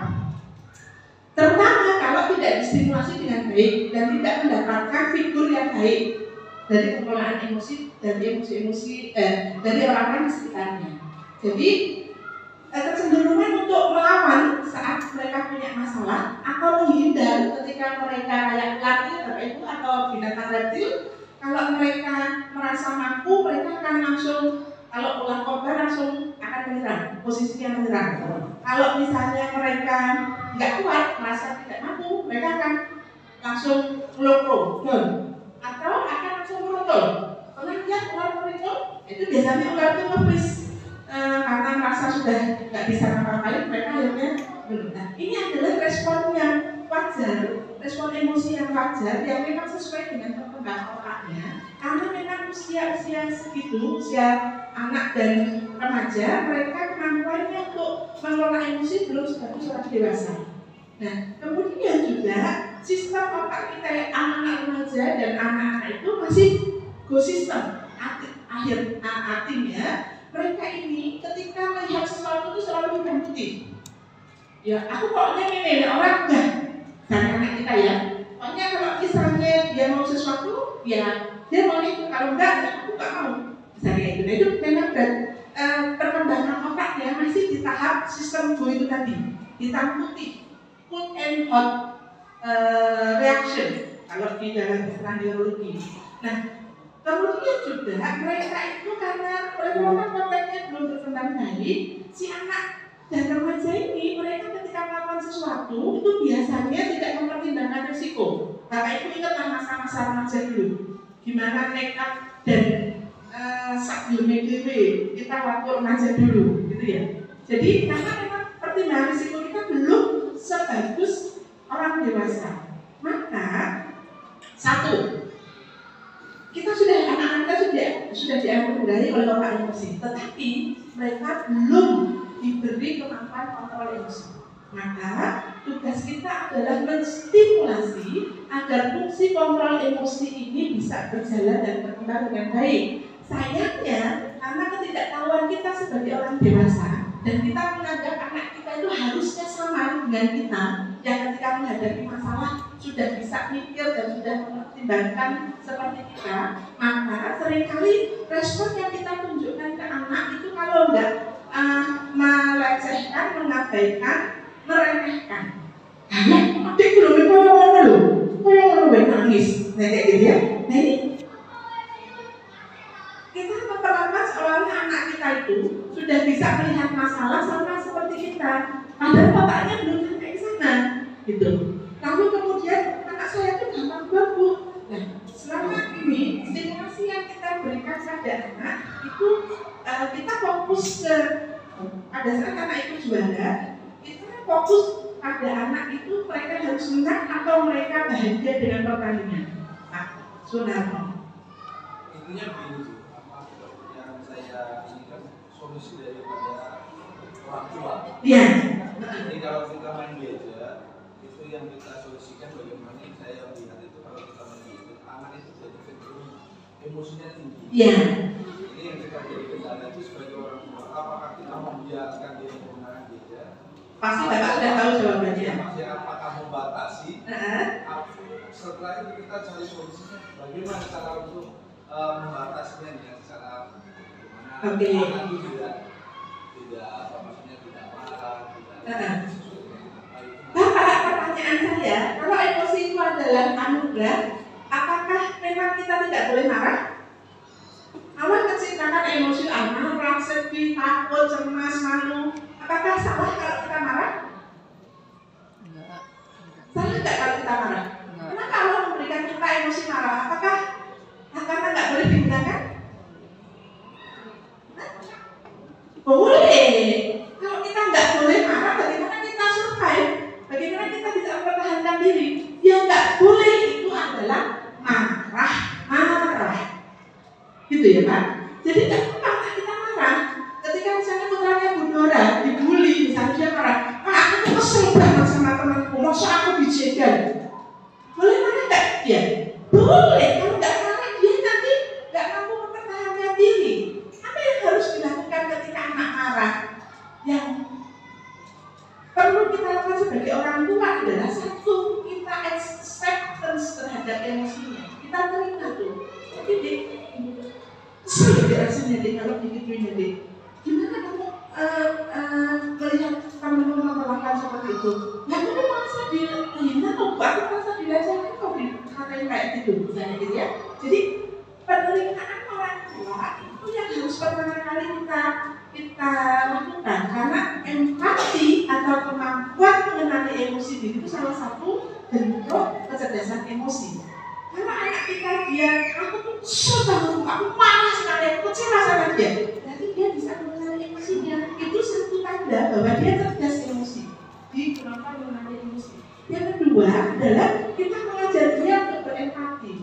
Terutama kalau tidak distimulasi dengan baik dan tidak mendapatkan figur yang baik dari pengelolaan emosi dan emosi-emosi dari orang-orang di sekitarnya. Jadi kecenderungan untuk melawan saat mereka punya masalah atau menghindar ketika mereka kayak ular itu atau binatang reptil. Kalau mereka merasa mampu, mereka akan langsung, kalau ular kobra langsung akan menyerang, posisinya menyerang. Kalau misalnya mereka nggak kuat, merasa tidak mampu, mereka akan langsung melopro, atau akan langsung merotol. Pernah lihat ular merotol? Itu biasanya ular itu nge-freeze karena merasa sudah nggak bisa ngapa-ngapain, mereka akhirnya nah, ini adalah respon yang wajar, respon emosi yang wajar yang memang sesuai dengan perkembangan otaknya, karena memang usia-usia segitu, usia anak dan remaja, mereka kemampuannya untuk mengelola emosi belum sebagus orang dewasa. Nah, kemudian juga sistem otak kita yang anak-anak remaja dan anak-anak itu masih go system, artinya mereka ini ketika melihat sesuatu itu selalu hitam putih. Ya, aku pokoknya ini orang enggak, dan anak kita ya. Pokoknya kalau misalnya dia mau sesuatu, ya dia mau itu. Kalau enggak, ya aku enggak mau. Misalnya itu, nah, itu memang perkembangan otaknya masih di tahap sistem go itu tadi, hitam putih, cold and hot reaction kalau di dalam istilah neurologi. Nah, kemudian juga mereka itu karena prefrontal cortex-nya belum berkembang baik, si anak dan remaja ini mereka ketika melakukan sesuatu itu biasanya tidak mempertimbangkan risiko. Bapak Ibu ingat masa-masa remaja dulu, gimana nekat dan sakdilme kita waktu remaja dulu, gitu ya. Jadi karena memang pertimbangan risiko kita belum sebagus orang dewasa, maka satu, kita sudah anak-anak sudah diakomodasi oleh otak emosi, tetapi mereka belum diberi kemampuan kontrol emosi. Maka tugas kita adalah menstimulasi agar fungsi kontrol emosi ini bisa berjalan dan berkembang dengan baik. Sayangnya karena ketidaktahuan kita sebagai orang dewasa dan kita menganggap anak kita itu harusnya sama dengan kita yang ketika menghadapi masalah sudah bisa mikir dan sudah mempertimbangkan seperti kita, maka seringkali respon yang kita tunjukkan ke anak itu kalau enggak melecehkan, mengabaikan, meremehkan. Adik belum kalau nangis, kayak gitu ya. Nah ini kita memperlakukan seolah-olah anak kita itu sudah bisa melihat masalah sama seperti kita, padahal otaknya belum sampai ke sana, gitu. Lalu kemudian anak saya itu gampang babu. Nah, selama ini stimulasi yang kita berikan pada anak itu kita fokus ke pada saat anak itu juara, kita fokus pada anak itu mereka harus menang atau mereka bahagia dengan pertandingan. Nah, Sunarno. Artinya begini tuh, yang saya ini kan solusi daripada orang tua. Iya. Jadi kalau kita main gadget, itu yang kita solusikan bagaimana saya melihat itu kalau kita main gadget, anak itu jadi cenderung emosinya tinggi. Iya. Ini yang kita jadi kendala itu sebagai orang tua. Apakah kita membiarkan dia menggunakan gadget? Pasti Bapak sudah tahu jawabannya. Masih apakah membatasi? Setelah itu kita cari solusinya. Bagaimana cara untuk membatasinya dengan cara bagaimana? Oke. Anak itu tidak apa maksudnya tidak marah, tidak. Bapak, pertanyaan saya, kalau emosi itu adalah anugerah, apakah memang kita tidak boleh marah? Allah menciptakan emosi marah, sedih, takut, cemas, malu. Apakah salah kalau kita marah? Enggak. Salah tidak kalau kita marah? Kenapa Allah memberikan kita emosi marah? Apakah karena nggak boleh digunakan? Boleh. Kalau kita nggak boleh marah, bagaimana kita survive? Bagaimana kita bisa mempertahankan diri? Yang nggak boleh itu adalah marah. Gitu ya Pak? Jadi jangan kita marah. Ketika misalnya putranya Bu Dora dibully, misalnya dia marah, Pak aku tuh kesel banget sama temanku, masa aku dijegal. Boleh marah nggak dia? Boleh. Kalau nggak marah dia nanti nggak mampu mempertahankan diri. Apa yang harus dilakukan ketika anak marah? Yang perlu kita lakukan sebagai orang tua adalah satu, kita acceptance terhadap emosinya. Kita terima tuh. Jadi kesel ya rasanya deh kalau digituin ya deh. Gimana kamu melihat kamu melakukan seperti itu? Ya kamu merasa dihina kok, aku merasa dilecehkan kok dikatain kayak gitu, misalnya gitu ya. Jadi penerimaan orang tua itu yang harus pertama kali kita lakukan, karena empati atau kemampuan mengenali emosi diri itu salah satu bentuk kecerdasan emosi. Kalau anak kita aku tuh kesel banget, aku marah sekali, aku kecewa sama dia. Berarti dia bisa mengenali emosinya. Itu satu tanda bahwa dia cerdas emosi. Digunakan mengenali emosi. Yang kedua adalah kita mengajar dia untuk berempati.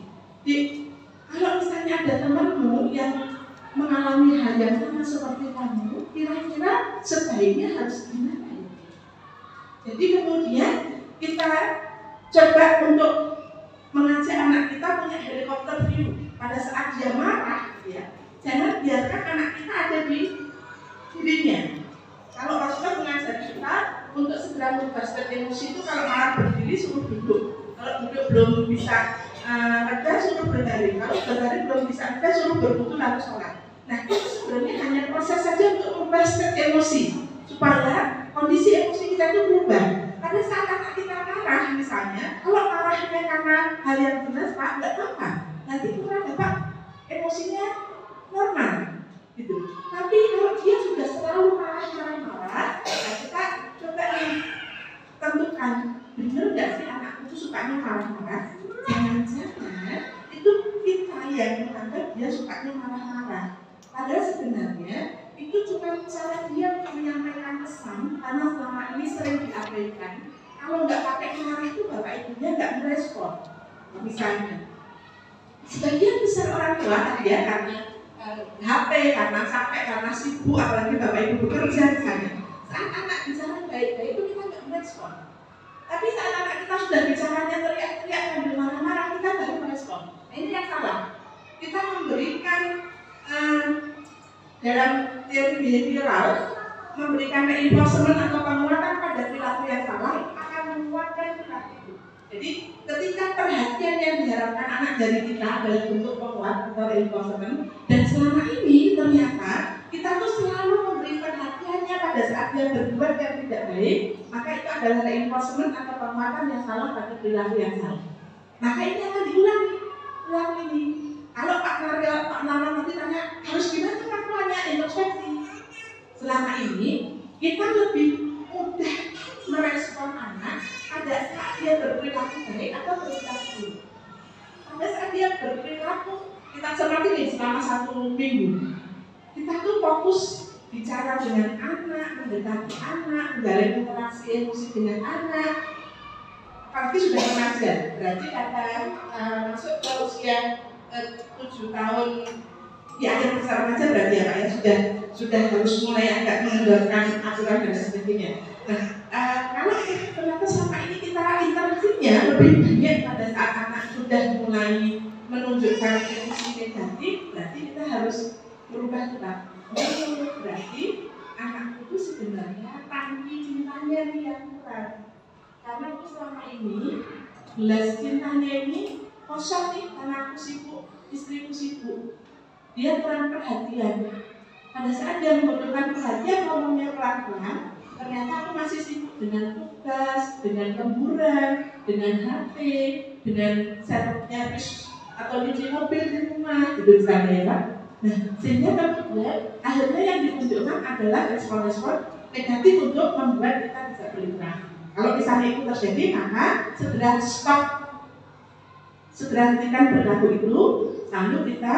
Kalau misalnya ada temanmu yang mengalami hal yang sama seperti kamu, kira-kira sebaiknya harus gimana? Jadi kemudian kita coba untuk mengajak anak kita punya helikopter view pada saat dia marah, ya. Jangan biarkan anak kita ada di dirinya. Kalau Rasulullah mengajar kita untuk segera membebaskan emosi itu, kalau marah berdiri suruh duduk. Kalau duduk belum bisa reda suruh berbaring. Kalau berbaring belum bisa reda suruh berwudu lalu sholat. Nah itu sebenarnya hanya proses saja untuk membebaskan emosi supaya kondisi emosi kita itu berubah. Pada saat anak kita marah misalnya, kalau marahnya karena hal yang jelas Pak, nggak apa-apa. Nanti kurang Bapak emosinya normal, gitu. Tapi kalau dia sudah selalu marah, nah kita coba tentukan benar nggak sih anakku itu sukanya marah-marah? Jangan-jangan itu kita yang menganggap dia sukanya marah-marah. Padahal sebenarnya itu cuma cara dia menyampaikan pesan, karena selama ini sering diabaikan. Kalau nggak pakai marah itu bapak ibunya nggak merespon. Misalnya, sebagian besar orang tua ya karena HP, karena capek, karena sibuk, apalagi bapak ibu bekerja misalnya. Saat anak bicara baik-baik itu kita nggak merespon. Tapi saat anak kita sudah bicaranya teriak-teriak sambil marah-marah, kita baru merespon. Nah, ini yang salah. Kita memberikan dalam teori behavioral, memberikan reinforcement atau penguatan pada perilaku yang salah akan menguatkan perilaku itu. Jadi ketika perhatian yang diharapkan anak dari kita adalah bentuk penguat atau reinforcement, dan selama ini ternyata kita tuh selalu memberi perhatiannya pada saat dia berbuat yang tidak baik, maka itu adalah reinforcement atau penguatan yang salah pada perilaku yang salah. Maka ini akan diulangi ini. Kalau Pak Nara nanti tanya harus gimana kan tuanya introspeksi. Selama ini kita lebih mudah merespon anak pada saat dia berperilaku baik atau berperilaku buruk. Pada saat dia berperilaku, kita cermati nih selama 1 minggu. Kita tuh fokus bicara dengan anak, mendekati anak, menjalin interaksi emosi dengan anak. Apalagi sudah remaja, berarti kata masuk ke usia 7 tahun di akhir masa remaja berarti ya Pak ya, sudah harus mulai agak mengendalikan aturan dan sebagainya. Nah, kalau ternyata selama ini kita interaksinya lebih banyak pada saat anak sudah mulai menunjukkan emosi negatif, berarti kita harus merubah kita. Berarti anak itu sebenarnya tangki cintanya nih yang kurang. Karena aku selama ini gelas cintanya ini kosong nih, karena aku sibuk, istriku sibuk. Dia kurang perhatian. Pada saat dia membutuhkan perhatian, ngomongnya pelan-pelan, ternyata aku masih sibuk dengan tugas, dengan lemburan, dengan HP, dengan servis atau cuci mobil di rumah, gitu misalnya ya Pak. Nah, sehingga kemudian akhirnya yang ditunjukkan adalah respon-respon negatif untuk membuat kita bisa berinteraksi. Kalau misalnya itu terjadi, maka segera stop, segera hentikan perilaku itu, lalu kita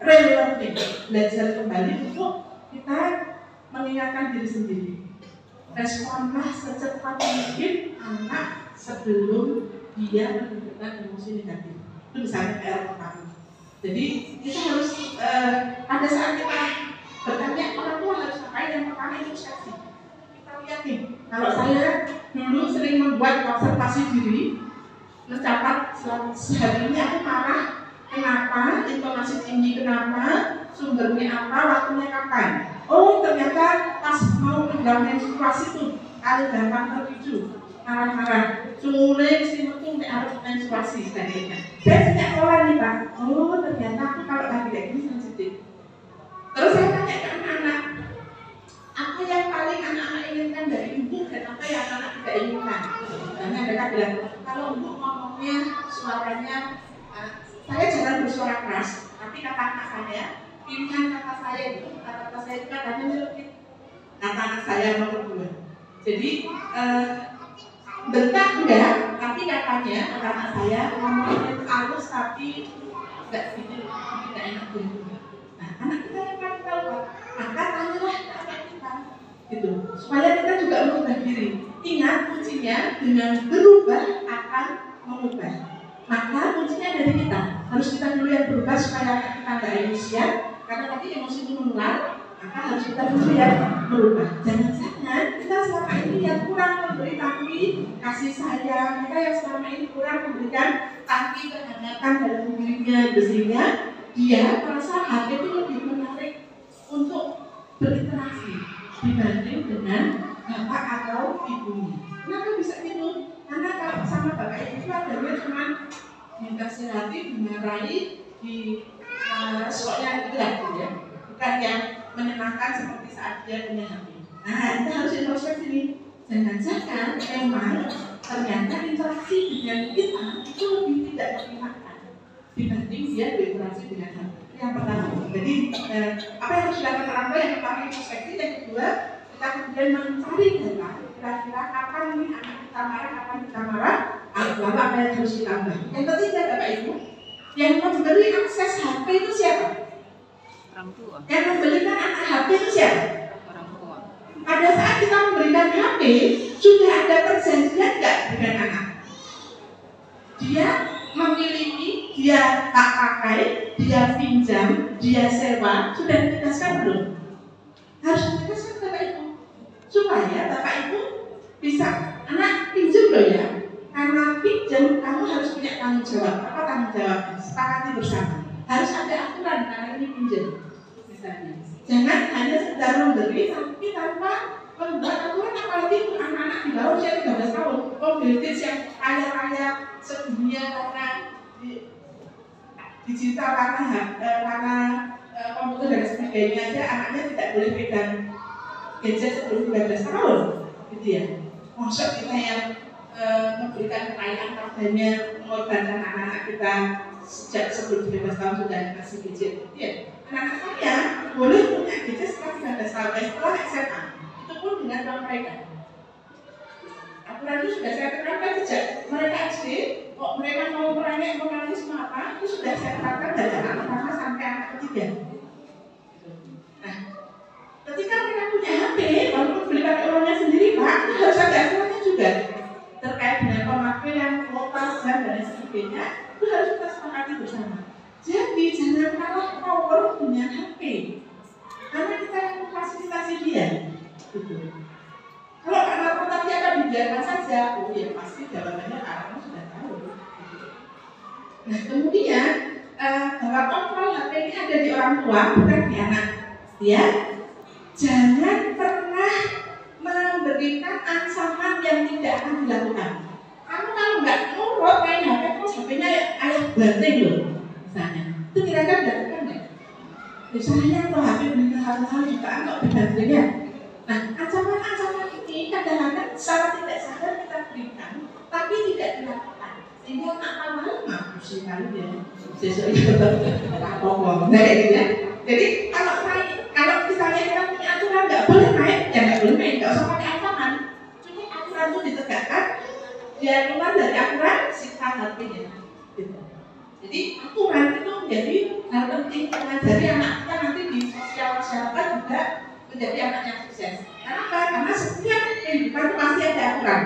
relearning, belajar kembali untuk kita mengingatkan diri sendiri. Responlah secepat mungkin anak sebelum dia menunjukkan emosi negatif. Itu misalnya PR pertama. Jadi kita harus pada saat kita bertanya orang tua harus ngapain, yang pertama introspeksi. Kita lihat nih, kalau saya dulu sering membuat observasi diri, mencatat sehari ini aku marah, kenapa, intonasi tinggi kenapa, sumbernya apa, waktunya kapan. Oh ternyata pas mau menjalani situasi tuh, kali gampang terpicu, marah-marah, mulai mesti metu harus menstruasi sebagainya. Saya punya pola nih Pak. Oh ternyata aku kalau lagi kayak gini sensitif. Terus saya tanya ke anak-anak, apa yang paling anak-anak inginkan dari ibu dan apa yang anak-anak tidak inginkan? Karena mereka bilang, kalau ibu ngomongnya suaranya, saya jarang bersuara keras, tapi kata anak saya, pilihan kata saya itu katanya nyelukit. Kata anak saya nomor 2. Jadi bentak enggak, tapi katanya kata anak saya ngomongnya halus tapi enggak gitu, tidak enak gitu. Nah, anak kita yang paling tahu Pak, maka tanyalah ke anak kita, gitu, supaya kita juga merubah diri. Ingat kuncinya dengan berubah akan mengubah. Maka kuncinya dari kita, harus kita dulu yang berubah supaya anak kita enggak emosian, karena tadi emosi itu menular. Maka harus kita dulu yang berubah. Jangan-jangan kita selama ini yang kurang memberi tangki kasih sayang, kita yang selama ini kurang memberikan tangki kehangatan dalam dirinya, sehingga dia merasa hati itu lebih menarik untuk berinteraksi dibanding dengan bapak atau ibunya. Kenapa bisa gitu? Karena kalau sama bapak ibu itu adanya cuma dinasihati, dimarahi, soalnya itu lah ya, bukan yang menyenangkan seperti saat dia punya hati. Nah, kita harus introspeksi nih. Jangan-jangan memang ternyata interaksi dengan kita itu lebih tidak menyenangkan dibanding dia berinteraksi dengan hati. Yang pertama. Jadi apa yang harus dilakukan orang tua? Yang pertama introspeksi, yang kedua kita kemudian mencari data. Kira-kira kapan nih anak kita marah, kapan kita marah, lalu apa yang harus kita ubah. Yang ketiga, Bapak Ibu, yang memberi akses HP itu siapa? Orang tua. Yang memberikan anak HP itu siapa? Orang tua. Pada saat kita memberikan HP, sudah ada perjanjian nggak dengan anak? Dia memiliki, dia tak pakai, dia pinjam, dia sewa, sudah ditegaskan belum? Harus ditegaskan Bapak Ibu, supaya Bapak Ibu bisa, anak pinjam loh ya, karena pinjam kamu harus punya tanggung jawab. Apa tanggung jawabnya? Sepakati bersama. Harus ada aturan karena ini pinjam. Misalnya, jangan hanya sekedar memberi tapi tanpa membuat aturan, apalagi untuk anak-anak di bawah usia 13 tahun. Oh, Bill Gates yang kaya-kaya sedunia karena digital, karena komputer dan sebagainya aja, anaknya tidak boleh pegang gadget sebelum 13 tahun, gitu ya. Maksud kita yang memberikan kekayaan harganya, mengorbankan anak-anak kita sejak sebelum 13 tahun sudah dikasih gadget, ya. Anak-anak saya boleh punya gadget setelah 13 tahun, setelah SMA, itu pun dengan uang mereka. Aturan itu sudah saya terapkan sejak mereka SD. Kok mereka mau merangkak menangis apa, itu sudah saya terapkan dari anak pertama sampai anak ketiga. Nah, ketika mereka punya HP, walaupun belikan orangnya sendiri, Pak, itu harus ada aturannya juga terkait dengan pemakaian kuota dan sebagainya. Itu harus kita sepakati bersama. Jadi lagi jangan kalah power dengan HP, karena kita yang memfasilitasi dia. Gitu. Kalau karena tadi akan dibiarkan saja, oh ya pasti jawabannya karena sudah tahu. Gitu. Nah kemudian bahwa kontrol HP ini ada di orang tua bukan di anak. Ya, jangan pernah memberikan ancaman yang tidak akan dilakukan. Kamu kalau nggak nurut main HP terus HP-nya ayah banting loh, misalnya. Itu kira-kira dilakukan nggak? Misalnya kalau HP beli hal-hal jutaan kok dibantingnya. Nah, ancaman-ancaman ini kadang-kadang secara tidak sadar kita berikan, tapi tidak dilakukan. Sehingga anak awal mampus sekali ya. Sesuai apa-apa, kayak gitu ya. Jadi kalau misalnya kita punya aturan nggak boleh main, ya nggak boleh main, nggak usah pakai ancaman. Cuma aturan itu ditegakkan, dia keluar dari aturan siksa hatinya. Gitu. Jadi aturan itu menjadi hal penting mengajari anak kita nanti di sosial masyarakat juga menjadi anak yang sukses. Kenapa? Karena setiap kehidupan itu pasti ada aturan.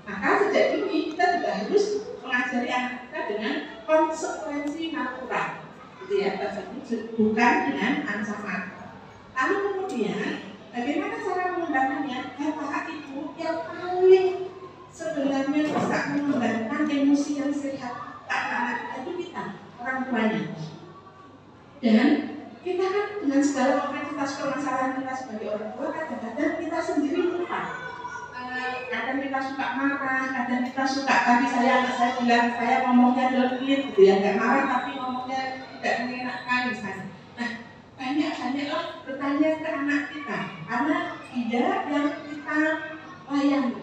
Maka sejak dini kita juga harus mengajari anak kita dengan konsekuensi natural. Gitu ya, bukan dengan ancaman. Lalu kemudian bagaimana cara mengembangkannya? Bapak ibu yang paling sebenarnya bisa mengembangkan emosi yang sehat anak-anak kita itu kita, orang tuanya. Dan kita kan dengan segala kompleksitas permasalahan kita sebagai orang tua, kadang-kadang kita sendiri lupa. Kadang kita suka marah, kadang kita suka, tadi anak saya bilang saya ngomongnya legit gitu ya, nggak marah tapi ngomongnya tidak menyenangkan misalnya. Nah, banyak-banyaklah bertanya ke anak kita, karena dia yang kita layani.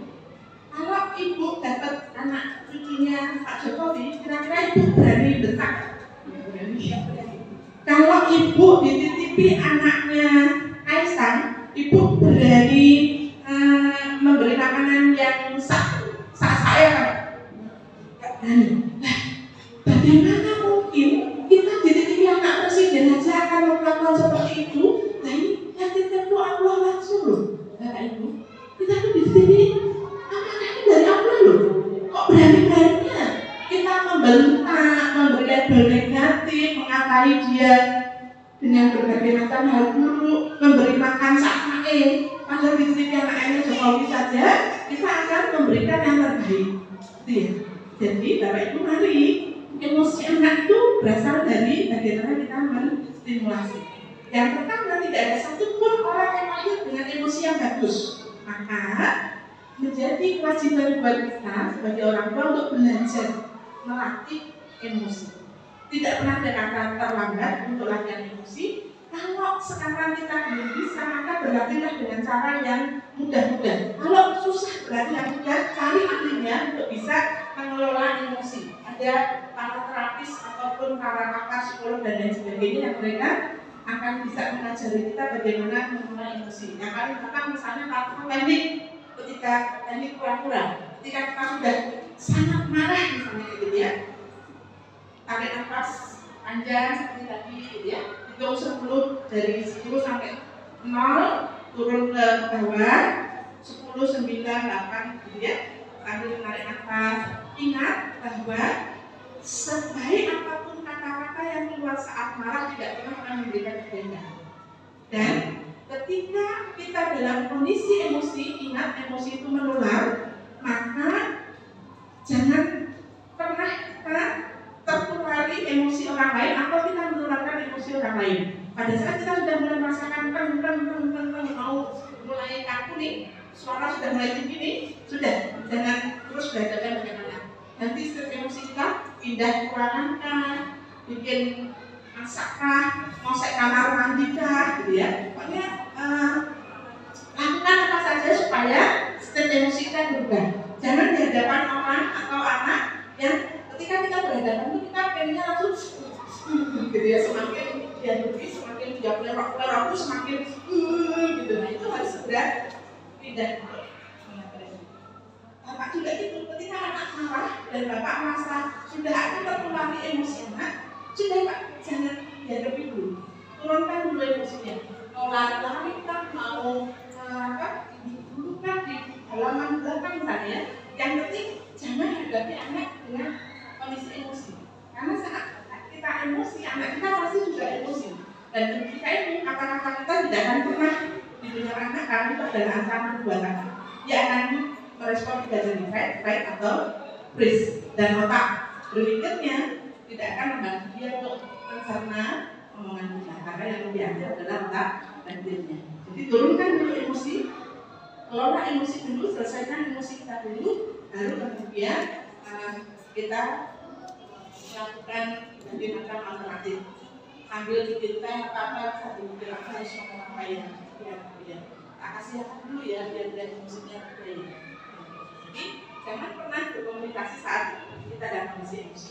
Kalau ibu dapat anak cucunya Pak Jokowi, kira-kira ibu berani bentak? Kalau ibu dititipi anaknya Kaisang, ibu berani memberi makanan yang saya kan? Bagaimana mungkin kita dititipi anak presiden aja akan melakukan seperti itu? Nah ini yang dititipi Allah langsung loh, Bapak Ibu. Kita tuh dititipi apakah itu dari Allah loh? Kok berani-beraninya kita membentak, memberi label negatif, mengatai dia dengan berbagai macam hal buruk, memberi makan sakmae. Padahal dititipi anaknya Jokowi saja, kita akan memberikan yang terbaik. Jadi Bapak Ibu mari, emosi anak itu berasal dari bagaimana kita menstimulasi. Yang pertama, tidak ada satupun orang yang lahir dengan emosi yang bagus. Maka menjadi kewajiban buat kita sebagai orang tua untuk belajar melatih emosi. Tidak pernah ada kata terlambat untuk latihan emosi. Kalau sekarang kita belum bisa, maka berlatihlah dengan cara yang mudah-mudah. Kalau susah berlatih yang mudah, cari ahlinya untuk bisa mengelola emosi. Ada para terapis ataupun para pakar psikolog dan lain sebagainya yang mereka akan bisa mengajari kita bagaimana mengelola emosi. Yang paling gampang misalnya teknik ketika teknik pura-pura. Ketika kita sudah sangat marah misalnya gitu ya, tarik nafas panjang seperti tadi gitu ya. Hitung 10 dari 10 sampai 0 turun ke bawah 10, 9, 8 gitu ya, sambil menarik nafas. Ingat bahwa sebaik apapun kata-kata yang keluar saat marah tidak pernah akan memberikan kebaikan. Dan ketika kita dalam kondisi emosi, ingat emosi itu menular, maka jangan pernah kita tertulari emosi orang lain atau kita menularkan emosi orang lain. Pada saat kita sudah mulai merasakan mau mulai kaku nih, suara sudah mulai tinggi nih, sudah jangan terus beradaban bagaimana. Nanti setiap emosi kita pindah ke ruangan kah, bikin masak kah, ngosek kamar mandi kah, gitu ya. Pokoknya lakukan apa saja supaya setiap emosi kita berubah. Jangan di hadapan orang atau anak yang ketika kita berhadapan itu kita pengennya langsung gitu ya, semakin dia lebih, semakin dia pelerok itu semakin gitu. Nah itu harus segera pindah. Bapak juga itu, ketika anak marah dan bapak merasa sudah akan tertulari emosi anak, sudah Pak, jangan dihadapi dulu, turunkan dulu emosinya. Mau lari-lari kan, mau dulu kan di halaman belakang misalnya. Yang penting jangan hadapi anak dengan kondisi emosi. Karena saat kita emosi Dan ketika ini kata-kata kita tidak akan pernah didengar anak karena itu adalah ancaman buat anak. Dia akan merespon tidak dari right atau freeze, dan otak berpikirnya tidak akan membantu dia untuk mencerna omongan kita karena yang diambil adalah otak dan dirinya. Jadi turunkan dulu emosi, kelola emosi dulu, selesaikan emosi kita dulu, baru kemudian kita lakukan berbagai macam alternatif. Ambil titik teh apa-apa, satu mikir apa harus ngomong apa ya. Tak kasih apa dulu ya, biar emosinya berdaya. Jadi jangan pernah berkomunikasi saat kita dalam kondisi emosi.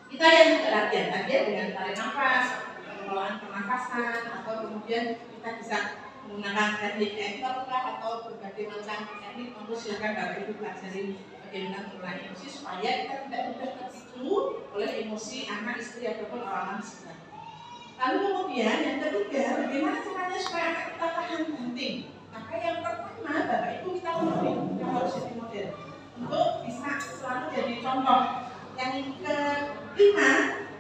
Kita yang latihan dengan tarik nafas, pengelolaan pernafasan, atau kemudian kita bisa menggunakan teknik ekor atau berbagai macam teknik. Untuk silakan Bapak Ibu pelajari bagaimana mengelola emosi supaya kita tidak mudah terpicu oleh emosi anak, istri ataupun orang sekitar. Lalu kemudian yang ketiga, bagaimana caranya supaya anak kita tahan banting? Maka yang pertama, Bapak Ibu kita harus jadi model untuk bisa selalu jadi contoh. Yang kelima,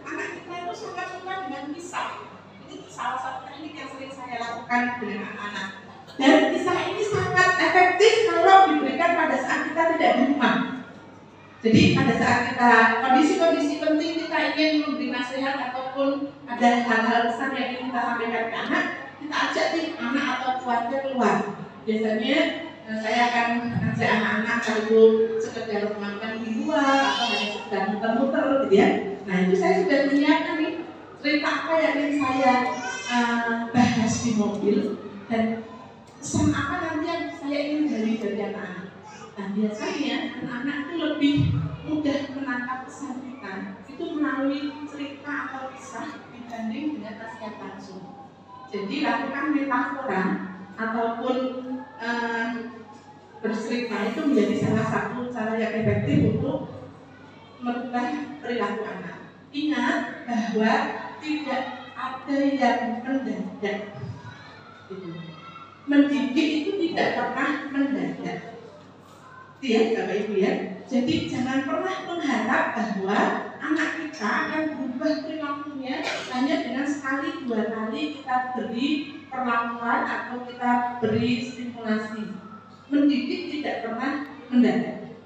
anak kita itu sangat suka dengan kisah. Ini salah satu teknik yang sering saya lakukan dengan anak-anak. Dan kisah ini sangat efektif kalau diberikan pada saat kita tidak di rumah. Jadi pada saat kita kondisi-kondisi penting kita ingin memberi nasihat ataupun ada hal-hal besar yang ingin kita sampaikan ke anak, kita ajak tim anak atau keluarga keluar. Biasanya saya akan ajak anak-anak kalau sekedar makan di luar atau hanya sekedar muter-muter gitu ya. Nah itu saya sudah menyiapkan nih cerita apa yang ingin saya bahas di mobil dan pesan apa nanti yang saya ingin dari anak-anak. Nah biasanya anak-anak itu lebih mudah menangkap pesan kita itu melalui cerita atau kisah dibanding dengan nasihat langsung. Jadi lakukan metafora ataupun bercerita itu menjadi salah satu cara yang efektif untuk merubah perilaku anak. Ingat bahwa tidak ada yang mendadak. Mendidik itu tidak pernah mendadak. Ya, Bapak Ibu ya. Jadi jangan pernah mengharap bahwa anak kita akan berubah perilakunya hanya dengan sekali dua kali kita beri perlakuan atau kita beri stimulasi. Mendidik tidak pernah mendadak.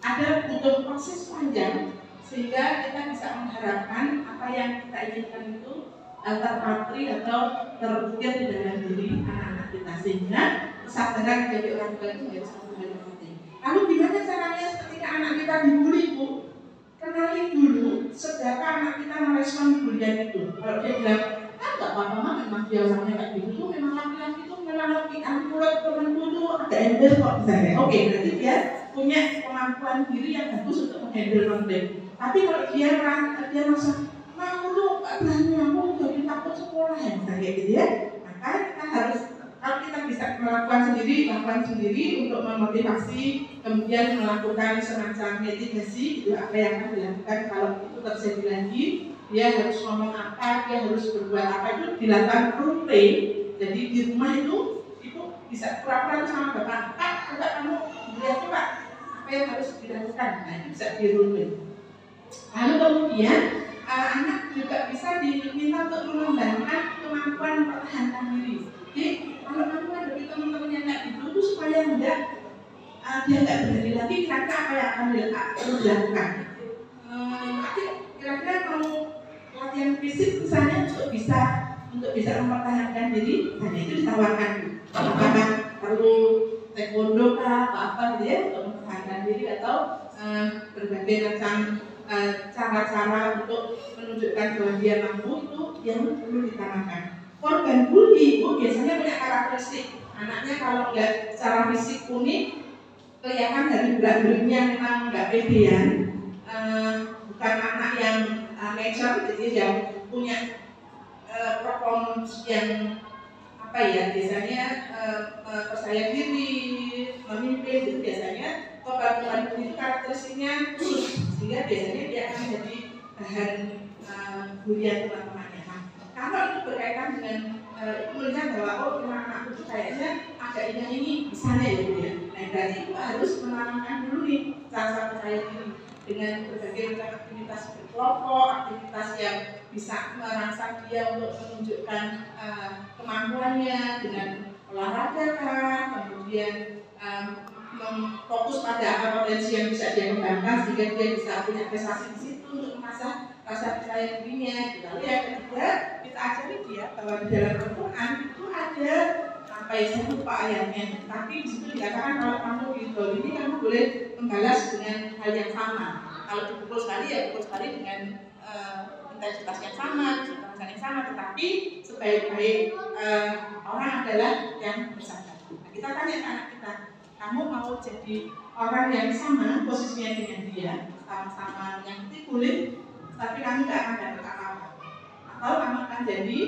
Ada butuh proses panjang sehingga kita bisa mengharapkan apa yang kita inginkan itu terpatri atau terukir di dalam diri anak-anak kita, sehingga kesadaran menjadi orang tua itu menjadi satu hal yang penting. Lalu gimana caranya ketika anak kita dibully, Bu? Kenali dulu seberapa anak kita merespon bulian itu. Kalau dia bilang, nggak apa-apa mah, memang dia orangnya kayak gitu tuh, memang laki-laki tuh memang laki mulut temanku tuh ada ember kok misalnya. Oke, berarti dia punya kemampuan diri yang bagus untuk menghandle konflik. Tapi kalau dia merasa aku tuh berani, aku jadi takut sekolah ya, misalnya gitu ya. Maka kita harus, kalau kita bisa melakukan sendiri untuk memotivasi, kemudian melakukan semacam mitigasi, itu apa yang akan dilakukan kalau itu terjadi lagi. Dia harus ngomong apa, dia harus berbuat apa, itu dilakukan role play. Jadi di rumah itu bisa pura-pura sama bapak, coba kamu lihat tuh Pak, apa yang harus dilakukan. Nah itu bisa di role play. Lalu kemudian anak juga bisa diminta untuk mengembangkan kemampuan pertahanan diri. Jadi kalau kamu ada di teman-temannya nggak gitu, supaya dia nggak berani lagi, kira-kira apa yang akan dilakukan? Kira-kira mau latihan fisik misalnya untuk bisa mempertahankan diri, hanya itu ditawarkan. Apakah perlu taekwondo kah atau apa gitu ya untuk mempertahankan diri, atau berbagai macam cara-cara untuk menunjukkan bahwa dia mampu, itu yang perlu ditamakan. Korban bully itu biasanya punya karakteristik. Anaknya kalau nggak secara fisik unik, kelihatan dari gerak-geriknya memang nggak pedean, bukan anak yang mature, jadi yang punya performance yang apa ya, biasanya percaya diri, memimpin, itu biasanya korban bully itu karakteristiknya khusus, sehingga biasanya dia akan menjadi bahan bulian teman-temannya. Kalau itu berkaitan dengan melihat bahwa oh memang anakku itu kayaknya agak ini misalnya ya Bu ya. Nah berarti itu harus menanamkan dulu nih rasa percaya diri. dengan berbagai macam aktivitas berkelompok, aktivitas yang bisa merangsang dia untuk menunjukkan kemampuannya dengan olahraga kan, kemudian fokus pada potensi yang bisa dia kembangkan sehingga dia bisa punya prestasi di situ untuk mengasah rasa percaya dirinya. Lalu yang ketiga, kita ajari dia bahwa di dalam Al-Quran itu ada sampai saya lupa ayatnya, tapi di situ dikatakan kalau kamu didolimi kamu boleh membalas dengan hal yang sama. Kalau dipukul sekali ya pukul sekali dengan intensitas yang sama, intensitas yang sama, tetapi sebaik-baik orang adalah yang bersabar. Nah, kita tanya ke anak kita, kamu mau jadi orang yang sama posisinya dengan dia, sama-sama menyakiti kulit, tapi kamu tidak akan dapat apa-apa, atau kamu akan jadi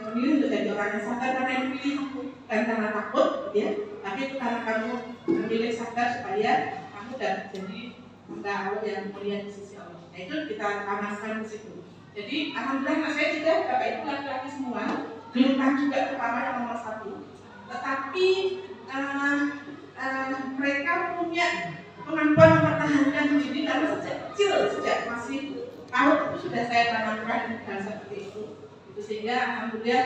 memilih untuk jadi orang yang sabar karena yang dipilih bukan karena takut, ya, tapi itu karena kamu memilih sabar supaya kamu dapat jadi hamba Allah yang mulia di sisi Allah. Nah, itu kita tanamkan di situ. Jadi alhamdulillah anak saya juga bapak ibu laki-laki semua, gelutan juga terutama yang nomor 1. Tetapi mereka punya kemampuan mempertahankan diri karena sejak kecil, sejak masih tahun itu sudah saya tanamkan hal seperti itu. Sehingga alhamdulillah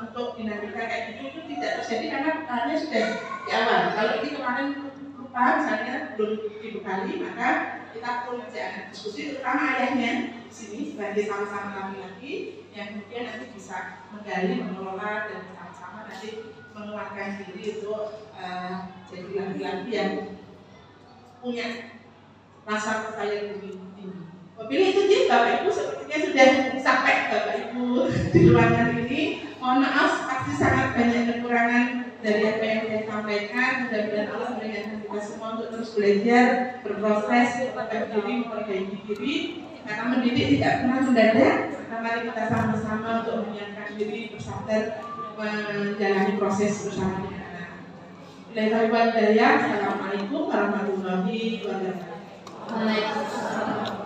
untuk dinamika kayak gitu itu tidak terjadi karena hanya sudah di awal. Kalau ini kemarin lupa misalnya belum dibekali, maka kita perlu mengajak diskusi terutama ayahnya di sini sebagai sama-sama laki-laki yang kemudian nanti bisa menggali, mengelola dan sama-sama nanti mengeluarkan diri untuk jadi laki-laki yang punya rasa percaya diri tinggi. Bila itu sih Bapak Ibu sepertinya sudah sampai Bapak Ibu di ruangan ini. Mohon maaf, pasti sangat banyak kekurangan dari apa yang saya sampaikan. Mudah-mudahan Allah meringankan kita semua untuk terus belajar, berproses, memperbaiki diri, memperbaiki diri. Karena mendidik tidak pernah mendadak. Mari kita sama-sama untuk menyiapkan diri, bersabar, menjalani proses bersama dengan anak-anak. Assalamualaikum warahmatullahi wabarakatuh. Waalaikumsalam.